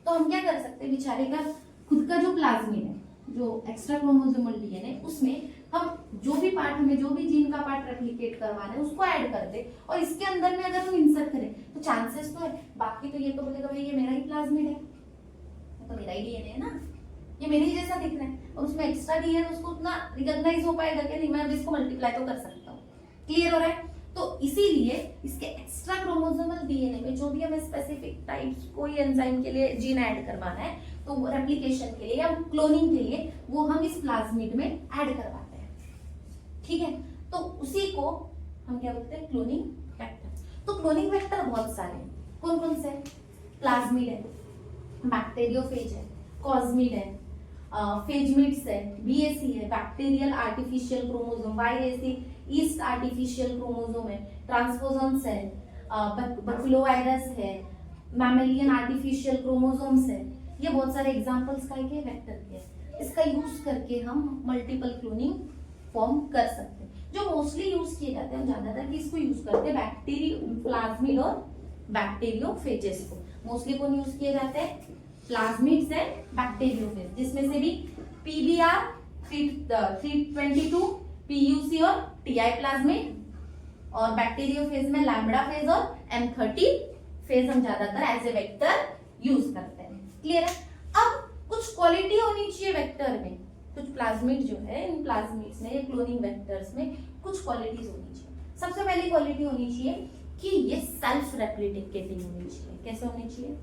तो हम क्या कर सकते हैं, बेचारे का खुद का जो प्लाज्मिड है, जो एक्स्ट्रा क्रोमोसोमल डीएनए, उसमें हम जो भी पार्ट, हमें जो भी जीन का पार्ट रेप्लिकेट करवाना है उसको ऐड कर दे, और इसके अंदर में अगर हम इंसर्ट करें तो चांसेस तो है, बाकी तो ये तो बोलेगा भाई ये मेरा ही प्लाज्मिड है, तो मेरा ही डीएनए है ना, ये मेरे ही जैसा दिख रहा है, और उसमें एक्स्ट्रा डीएनए, उसको उतना रिकॉग्नाइज हो पाएगा कि नहीं, मैं अब इसको मल्टीप्लाई तो कर सकता हूँ, क्लियर हो रहा है? तो इसीलिए इसके एक्स्ट्रा क्रोमोसोमल डीएनए में जो भी हमें स्पेसिफिक टाइप्स, कोई एंजाइम के लिए जीन ऐड करवाना है, तो रेप्लिकेशन के लिए या क्लोनिंग के लिए वो हम इस प्लाज्मिड में ऐड करवाते हैं, ठीक है। तो उसी को हम क्या बोलते हैं, क्लोनिंग वेक्टर। तो क्लोनिंग वेक्टर बहुत सारे हैं, कौन कौन से? प्लाज्मिड है, बैक्टीरियोफेज है, कॉस्मिड है, फेजमिड्स है, बीएसी है, bacterial artificial chromosome, YAC yeast artificial chromosome है, ट्रांसपोसॉन्स है, बफलोवायरस है, मैमेलियन आर्टिफिशियल क्रोमोसोम्स है। ये बहुत सारे एग्जांपल्स का के वेक्टर के, इसका यूज करके हम मल्टीपल क्लोनिंग फॉर्म कर सकते हैं। जो मोस्टली यूज किए जाते हैं, हम ज्यादातर किसको यूज करते हैं, प्लाज्मिड और बैक्टीरियोफेजेस को मोस्टली कौन यूज किए जाते हैं, प्लाज्मिड्स एंड बैक्टीरियोफेज, जिसमें से भी पीबीआर 322, पीयूसी और टीआई प्लाज्मिड, और बैक्टीरियोफेज में लैम्बडा फेज और M30 फेज हम ज्यादातर एज ए वेक्टर यूज करते हैं, क्लियर है? अब कुछ क्वालिटी होनी चाहिए वेक्टर में, कुछ प्लाज्मिड जो है, इन प्लाज्मिड्स में, क्लोनिंग वेक्टर्स में कुछ क्वालिटीज होनी चाहिए। सबसे पहली क्वालिटी होनी चाहिए कि ये सेल्फ रेप्लिकेटिंग होनी चाहिए। कैसे होनी चाहिए?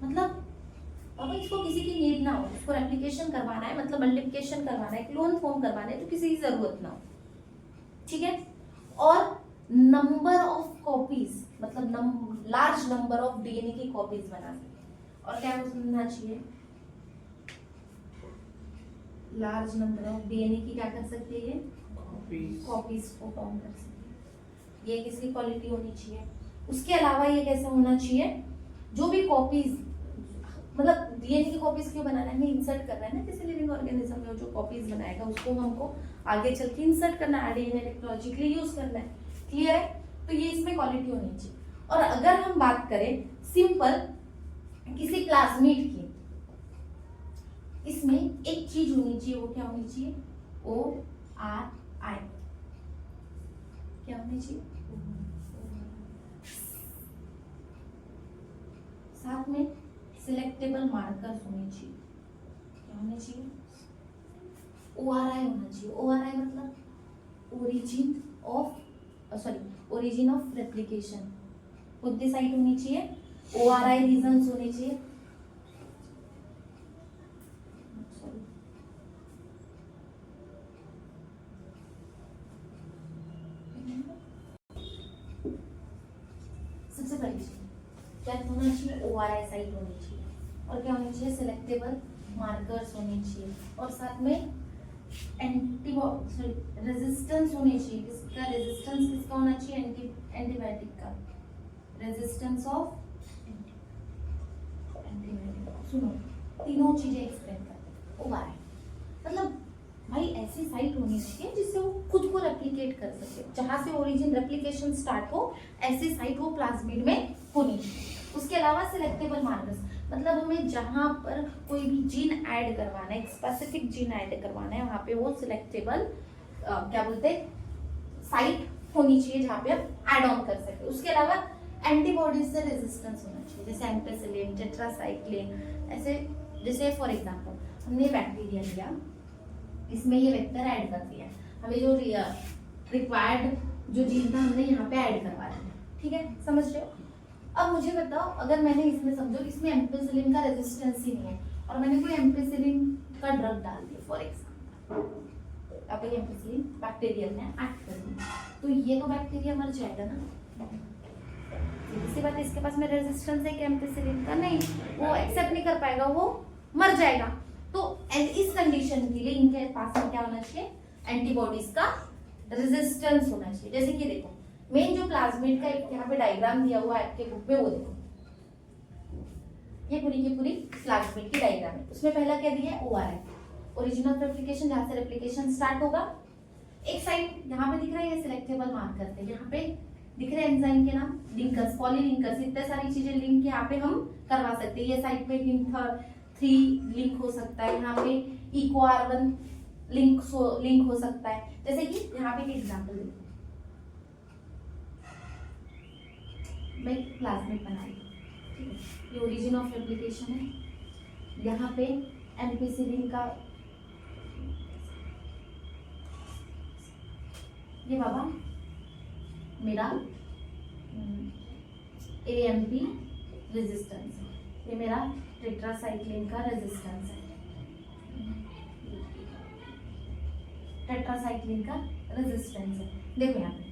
मतलब अब इसको किसी की नीड ना हो, इसको रेप्लिकेशन करवाना है, मतलब मल्टीप्लिकेशन करवाना है, क्लोन फॉर्म करवाना है, तो किसी की जरूरत ना हो, ठीक है। और नंबर ऑफ कॉपीज, मतलब लार्ज नंबर ऑफ डीएनए की कॉपीज बना सके। और क्या होना चाहिए, लार्ज नंबर ऑफ डीएनए की क्या कर सकते हैं, कॉपीज को फॉर्म कर सकते, ये किसकी क्वालिटी होनी चाहिए। उसके अलावा ये कैसे होना चाहिए, जो भी कॉपीज, मतलब डीएनए की कॉपीज क्यों बनाना है, हमें इंसर्ट करना है ना किसी लिविंग ऑर्गेनिज्म में, जो कॉपीज बनाएगा उसको हमको आगे चल के इंसर्ट करना है, डीएनए टेक्नोलॉजी के लिए यूज करना है, क्लियर है? तो ये इसमें क्वालिटी होनी चाहिए। और अगर हम बात करें सिंपल किसी प्लाज्मिड की, इसमें एक चीज होनी चाहिए, वो क्या होनी चाहिए, ORI, क्या होनी चाहिए, साथ में सिलेक्टेबल मार्कर्स होनी चाहिए। क्या होना चाहिए, ORI होना चाहिए। ORI मतलब ओरिजिन ऑफ रेप्लिकेशन। कितनी साइट होनी चाहिए, ORI रीजन्स होने चाहिए। सबसे पहली चीज क्या होना चाहिए, ORI साइट होनी चाहिए। और क्या होनी चाहिए, सिलेक्टेबल मार्कर्स होने चाहिए। और साथ में रेजिस्टेंस होनी चाहिए। किसका रेजिस्टेंस, किसका होना चाहिए, एंटीबायोटिक का रेजिस्टेंस ऑफ एंटीबायोटिक। सुनो, तीनों चीजें एक्सप्लेन करते हैं। ORI मतलब भाई ऐसी साइट होनी चाहिए जिससे वो खुद को रेप्लिकेट कर सके, जहां से ओरिजिन रेप्लिकेशन स्टार्ट हो ऐसी साइट वो प्लाज्मिड में होनी चाहिए। उसके अलावा सिलेक्टेबल मार्कर्स मतलब हमें जहां पर कोई भी जीन ऐड करवाना है, एक स्पेसिफिक जीन ऐड करवाना है, वहां पे वो सिलेक्टेबल क्या बोलते हैं साइट होनी चाहिए जहां पे हम ऐड ऑन कर सके। उसके अलावा एंटीबॉडीज से रेजिस्टेंस होना चाहिए, जैसे एम्पेसिलिन, टेट्रासाइक्लिन। ऐसे जैसे फॉर एग्जांपल हमने बैक्टीरिया लिया, इसमें ये वेक्टर ऐड कर दिया, हमें जो रिक्वायर्ड जो जीन था हमने यहाँ पे ऐड करवा दिया, ठीक है, समझ रहे हो। अब मुझे बताओ, अगर मैंने इसमें समझो इसमें एम्पेसिलिन का रेजिस्टेंस ही नहीं है और मैंने कोई एम्पेसिलिन का ड्रग डाल दिया फॉर एग्जांपल, अब ये एम्पेसिलिन बैक्टीरिया ने एक्ट कर दिया, तो ये तो बैक्टीरिया मर जाएगा ना। इसी बात, इसके पास में रेजिस्टेंस है कि एम्पेसिलिन का, नहीं, वो एक्सेप्ट नहीं कर पाएगा, वो मर जाएगा। तो इस कंडीशन के लिए इनके पास में क्या होना चाहिए, एंटीबॉडीज का रेजिस्टेंस होना चाहिए। जैसे कि देखो मेन जो प्लाज्मिड का एक यहाँ पे डायग्राम दिया हुआ है आपके बुक में, वो देखो ये पूरी की पूरी प्लाज्मिड की डायग्राम है। उसमें पहला क्या दिया है, ORI ओरिजिन ऑफ रेप्लिकेशन, जहां से रेप्लिकेशन स्टार्ट होगा। एक साइड यहाँ पे दिख रहा है ये सिलेक्टेबल मार्कर थे, यहाँ पे दिख रहे हैं एंजाइम के नाम, लिंकर्स, पॉलीलिंकर्स, इतने सारी चीजें लिंक यहाँ पे हम करवा सकते हैं। ये साइड पे लिंक लिंक हो सकता है, यहाँ पे EcoR1 लिंक हो सकता है। जैसे कि यहाँ पे एक एग्जांपल देखो, मैं प्लाज्मिड बनाई, ठीक है, ये ओरिजिन ऑफ रेप्लिकेशन है, यहाँ पे एम्पेसिलिन का ये बाबा मेरा AMP रेजिस्टेंस है, ये मेरा टेट्रासाइक्लिन का रेजिस्टेंस है, टेट्रासाइक्लिन का रेजिस्टेंस है। देखो यहाँ पे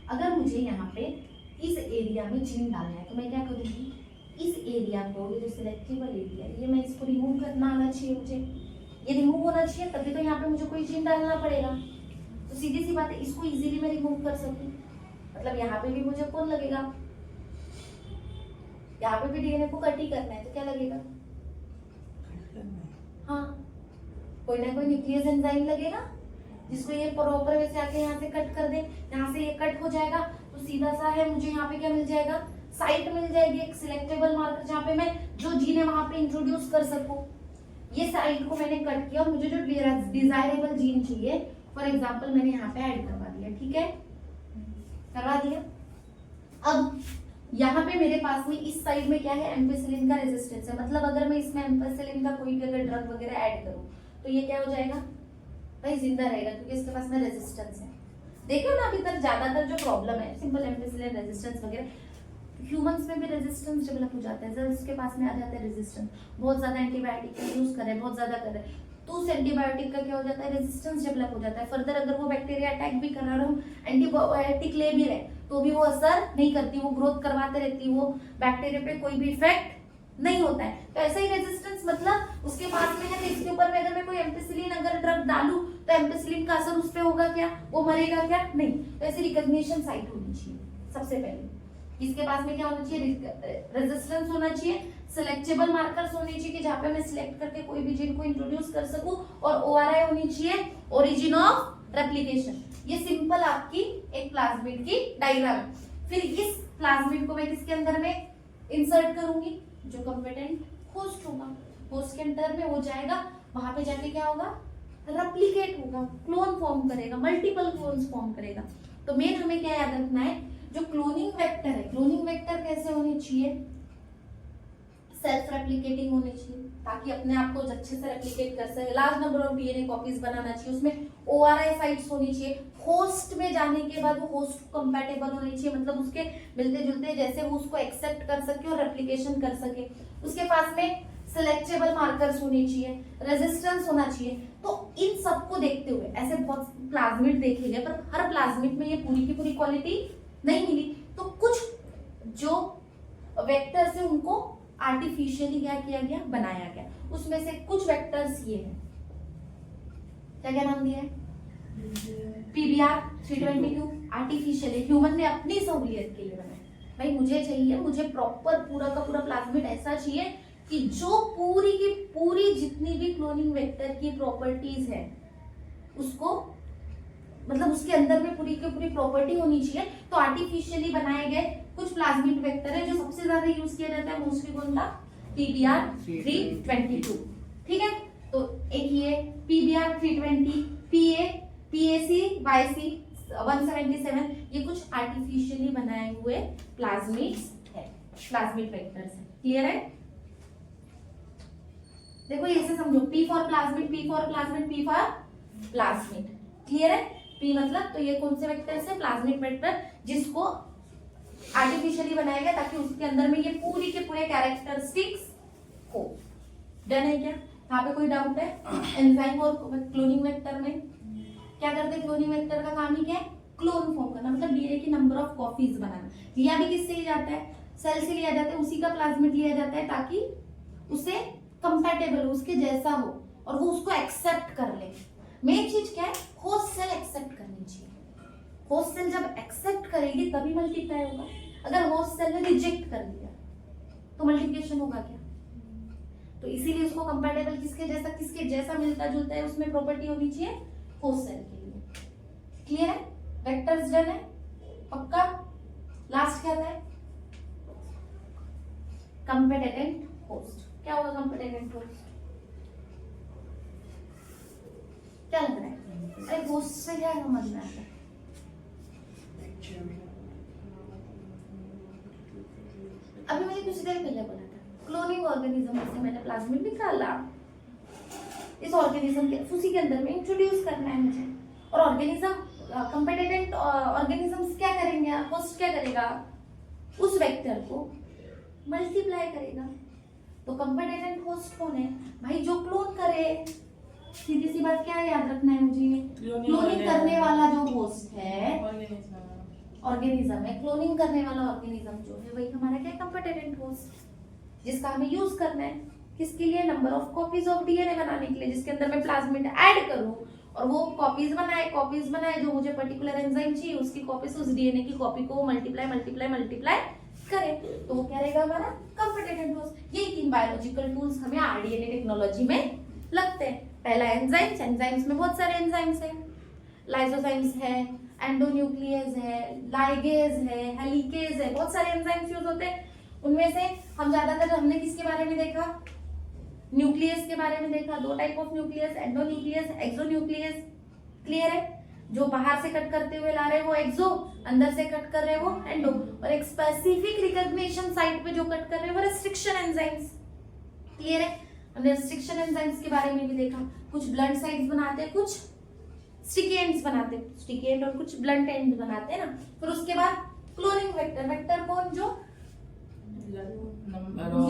अगर मुझे यहाँ पे इस एरिया में जीन डालना है तो मैं क्या करूँगी, इस एरिया को, ये जो सिलेक्टेबल एरिया है, ये मैं इसको रिमूव करना आना चाहिए मुझे, ये रिमूव होना चाहिए, तभी तो यहाँ पे मुझे कोई जीन डालना पड़ेगा। तो सीधी सी बात है, इसको इजीली मैं रिमूव कर सकूँ, मतलब यहाँ पे भी मुझे कौन लगेगा, यहाँ पे भी DNA को कट ही करना है तो क्या लगेगा, हाँ कोई ना कोई न्यूक्लियस एंजाइम लगेगा जिसको ये प्रॉपर वे से आके यहाँ से कट कर दे। यहाँ से ये कट हो जाएगा तो सीधा सा है, मुझे यहाँ पे क्या मिल जाएगा, साइट मिल जाएगी, एक सिलेक्टेबल मार्कर जहाँ पे मैं जो जीन है वहां पे इंट्रोड्यूस कर सकूं। ये साइट को मैंने कट किया और मुझे जो डिजायरेबल जीन चाहिए फॉर एग्जांपल मैंने यहाँ पे ऐड करवा दिया, ठीक है, करवा दिया। अब यहाँ पे मेरे पास में इस साइड में क्या है, एम्पेसिलिन का रेजिस्टेंस है, मतलब अगर मैं इसमें एम्पेसिलिन का कोई भी अगर ड्रग वगैरह ऐड करूँ तो ये क्या हो जाएगा भाई, जिंदा रहेगा, क्योंकि इसके पास में रेजिस्टेंस है। देखो ना अभी तक ज्यादातर जो प्रॉब्लम है सिंपल एम्पेसिलिन रेजिस्टेंस वगैरह, ह्यूमंस में भी रेजिस्टेंस डेवलप हो जाता है, जल्द के पास में आ जाता है रेजिस्टेंस, बहुत ज्यादा एंटीबायोटिक का यूज कर रहे हैं, बहुत ज्यादा कर रहे हैं तो उस एंटीबायोटिक का क्या हो जाता है, रेजिस्टेंस डेवलप हो जाता है। फर्दर अगर वो बैक्टीरिया अटैक भी कर रहा है और हम एंटीबायोटिक ले भी रहे तो भी वो असर नहीं करती, वो ग्रोथ करवाते रहती, वो बैक्टीरिया पे कोई भी इफेक्ट नहीं होता है। तो ऐसा ही रेजिस्टेंस मतलब उसके पास में है तो इसके ऊपर में अगर मैं कोई एम्पेसिलिन अगर ड्रग डालूं तो एम्पेसिलिन का असर उस पे होगा क्या, वो मरेगा क्या, नहीं। तो ऐसी रिकॉग्निशन साइट होनी चाहिए सबसे पहले। इसके पास में क्या होना चाहिए, रेजिस्टेंस होना चाहिए, सिलेक्टेबल मार्कर्स होने चाहिए कि जहां पे मैं सिलेक्ट करके कोई भी जीन को इंट्रोड्यूस कर सकूं, और ORI होनी चाहिए, ओरिजिन ऑफ रेप्लिकेशन। ये सिंपल आपकी एक प्लाज्मिड की डायग्राम है। फिर इस प्लाज्मिड को मैं किसके अंदर में इंसर्ट करूंगी, जो कंपेटेंट होस्ट होगा, होस्ट के अंदर में हो जाएगा, वहां पे जाके क्या होगा, रेप्लिकेट होगा, क्लोन फॉर्म करेगा, मल्टीपल क्लोन्स फॉर्म करेगा। तो मेन हमें क्या याद रखना है, जो क्लोनिंग वेक्टर है, क्लोनिंग वेक्टर कैसे होने चाहिए, सेल्फ रेप्लिकेटिंग होनी चाहिए ताकि अपने आप को अच्छे से रेप्लिकेट कर सके। Large number of DNA copies बनाना चाहिए, उसमें ओआरआई साइट्स होनी चाहिए। होस्ट में जाने के बाद वो होस्ट कंपैटिबल होनी चाहिए, मतलब उसके मिलते जुलते जैसे वो उसको एक्सेप्ट कर सके और रेप्लिकेशन कर सके। उसके पास में सिलेक्टेबल मार्कर्स होने चाहिए, रेजिस्टेंस होना चाहिए। तो इन सबको देखते हुए ऐसे बहुत प्लाज्मिड देखे गए, पर हर प्लाज्मिड में ये पूरी की पूरी क्वालिटी नहीं मिली। तो कुछ जो वेक्टर्स है उनको आर्टिफिशियली क्या किया गया, बनाया गया। उसमें से कुछ वेक्टर्स ये हैं, क्या क्या नाम दिया है? पीबीआर 322 आर्टिफिशियली ह्यूमन ने अपनी सहूलियत के लिए बनाया। भाई मुझे चाहिए, मुझे प्रॉपर पूरा का पूरा प्लाज्मिड ऐसा चाहिए कि जो पूरी की पूरी जितनी भी क्लोनिंग वेक्टर की प्रॉपर्टीज है उसको, मतलब उसके अंदर में पूरी की पूरी प्रॉपर्टी होनी चाहिए। तो आर्टिफिशियली बनाए गए कुछ प्लाज्मिड वेक्टर है जो सबसे ज्यादा यूज किया जाता है, मोस्टली कौन था? पीबीआर 322। ठीक है, तो एक ये पीबीआर 320, पीए, पीएसी, वाईसी 177, ये कुछ आर्टिफिशियली बनाए हुए प्लाज्मिड्स है, प्लाज्मिड वेक्टर्स है। क्लियर है? देखो ऐसे समझो, P for plasmid, P for plasmid, P for plasmid. Clear है? P मतलब, तो ये कौन से वेक्टर्स है? प्लाज्मिड वेक्टर, जिसको आर्टिफिशियली बनाया गया ताकि उसके अंदर में ये पूरी के पूरे कैरेक्टरिस्टिक्स हो। डन है क्या? यहाँ पे कोई डाउट है? एंजाइम और क्लोनिंग वेक्टर में क्या करते हैं? क्लोनिंग वेक्टर का काम ही क्या है? क्लोन फॉर्म करना, मतलब डीएनए की नंबर ऑफ कॉपीज बनाना। लिया भी किससे ही जाता है? सेल से लिया जाता है, उसी का प्लाज्मिड लिया जाता है ताकि उसे कंपैटिबल हो, उसके जैसा हो और वो उसको एक्सेप्ट कर ले। मेन चीज क्या है? होस्ट सेल एक्सेप्ट करनी चाहिए। होस्ट सेल जब एक्सेप्ट करेगी तभी मल्टीप्लाई होगा। अगर होस्ट सेल ने रिजेक्ट कर दिया तो मल्टीप्लिकेशन होगा क्या? तो इसीलिए उसको कंपैटिबल किसके जैसा मिलता जुलता है उसमें प्रॉपर्टी होनी चाहिए होस्ट सेल के लिए। क्लियर है? वेक्टर्स डन है? पक्का? लास्ट क्या है? Competent host. क्या होगा कंपेटेंट होस्ट? क्या लग रहा है? अरे होस्ट से क्या समझना है? अभी मैंने कुछ देर पहले बोला था क्लोनिंग ऑर्गेनिज्म से मैंने प्लाज्मिड निकाला, इस ऑर्गेनिज्म के उसी के अंदर में इंट्रोड्यूस करना है मुझे। और ऑर्गेनिज्म कंपेटेंट ऑर्गेनिजम्स क्या करेंगे? होस्ट क्या करेगा? उस वेक्टर को मल्टीप्लाई करेगा। तो कंपेटेंट होस्ट कौन है? भाई जो क्लोन करे। सीधी सी बात, क्या याद रखना है मुझे? क्लोनिंग करने वाला जो होस्ट है ऑर्गेनिज्म है, क्लोनिंग करने वाला ऑर्गेनिज्म जो है वही हमारा क्या? कंपेटेंट होस्ट, जिसका हमें यूज करना है किसके लिए? Number of copies of DNA बनाने के लिए, जिसके अंदर मैं प्लाज्मिड ऐड करूं और वो कॉपीज बनाए जो मुझे पर्टिकुलर एंजाइम चाहिए, उसकी कॉपीज उस डीएनए की कॉपी को मल्टीप्लाई करे, तो वो क्या रहेगा? हमारा कंपेटेंट होस्ट। ये 3 बायोलॉजिकल टूल्स हमें आरडीएनए टेक्नोलॉजी में लगते हैं। पहला एंजाइम्स में बहुत सारे एंजाइम्स हैं, लाइसोजाइम्स है, एंडोन्यूक्लियस है, लाइगेज है, हेलिकेज है, बहुत सारे एंजाइम्स यूज होते हैं। उनमें से हम ज्यादातर हमने किसके बारे में देखा? न्यूक्लियस के बारे में देखा। 2 type of nucleus, endonuclease, exonuclease. Clear है? जो बाहर से कट करते हुए ला रहे वो एक्सो, अंदर से कट कर रहे वो एंडो, और एक स्पेसिफिक रिकॉग्निशन साइट पे जो कट कर रहे वो रेस्ट्रिक्शन एंजाइम्स। क्लियर है? हमने रेस्ट्रिक्शन एंजाइम्स के बारे में भी देखा। कुछ ब्लंट साइट्स बनाते हैं, कुछ स्टिकी एंड्स बनाते हैं, स्टिकी एंड और कुछ ब्लंट एंड बनाते हैं ना। फिर उसके बाद क्लोनिंग वेक्टर कौन? जो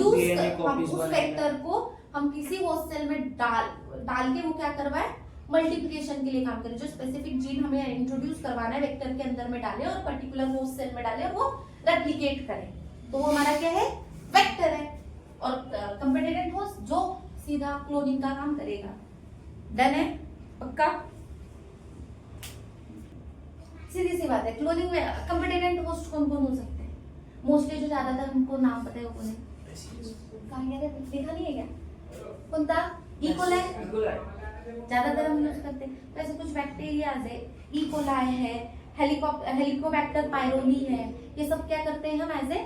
उस वेक्टर को हम किसी होस्ट सेल में डाल के वो क्या करवाए? मल्टीप्लिकेशन के लिए काम करें। जो स्पेसिफिक जीन हमें इंट्रोड्यूस करवाना है वेक्टर के अंदर में डाले और पर्टिकुलर होस्ट सेल में डाले और वो रेप्लिकेट करे, तो वो हमारा क्या है? वेक्टर है। और कंपेटेंट होस्ट जो सीधा क्लोनिंग का काम करेगा। डन है? पक्का? सीधी सी बात है। क्लोनिंग में कंपेटेंट होस्ट कौन कौन हो सकते हैं? मोस्टली जो ज्यादातर हमको नाम पता है वो कौन है? देखा नहीं है क्या? कौन था? ई कोलाई ज्यादातर हम यूज करते हैं। तो ऐसे कुछ बैक्टीरियाज है, ई कोलाई है, हेलिकोबैक्टर पायरोली है, ये सब क्या करते हैं? हम as a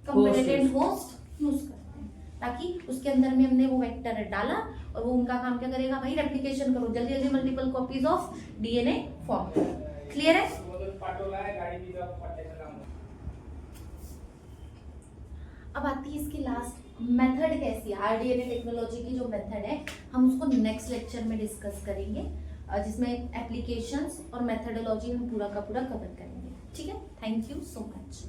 competent host use करते हैं ताकि उसके अंदर में हमने वो वेक्टर डाला और वो उनका काम क्या करेगा? भाई रेप्लिकेशन करो, जल्दी जल्दी multiple copies of DNA form करो। क्लियर है? अब आती है इसकी लास्ट मेथड कैसी है, आरडीएनए टेक्नोलॉजी की जो मेथड है हम उसको नेक्स्ट लेक्चर में डिस्कस करेंगे, जिसमें एप्लीकेशंस और मेथडोलॉजी हम पूरा का पूरा कवर करेंगे। ठीक है, थैंक यू सो मच।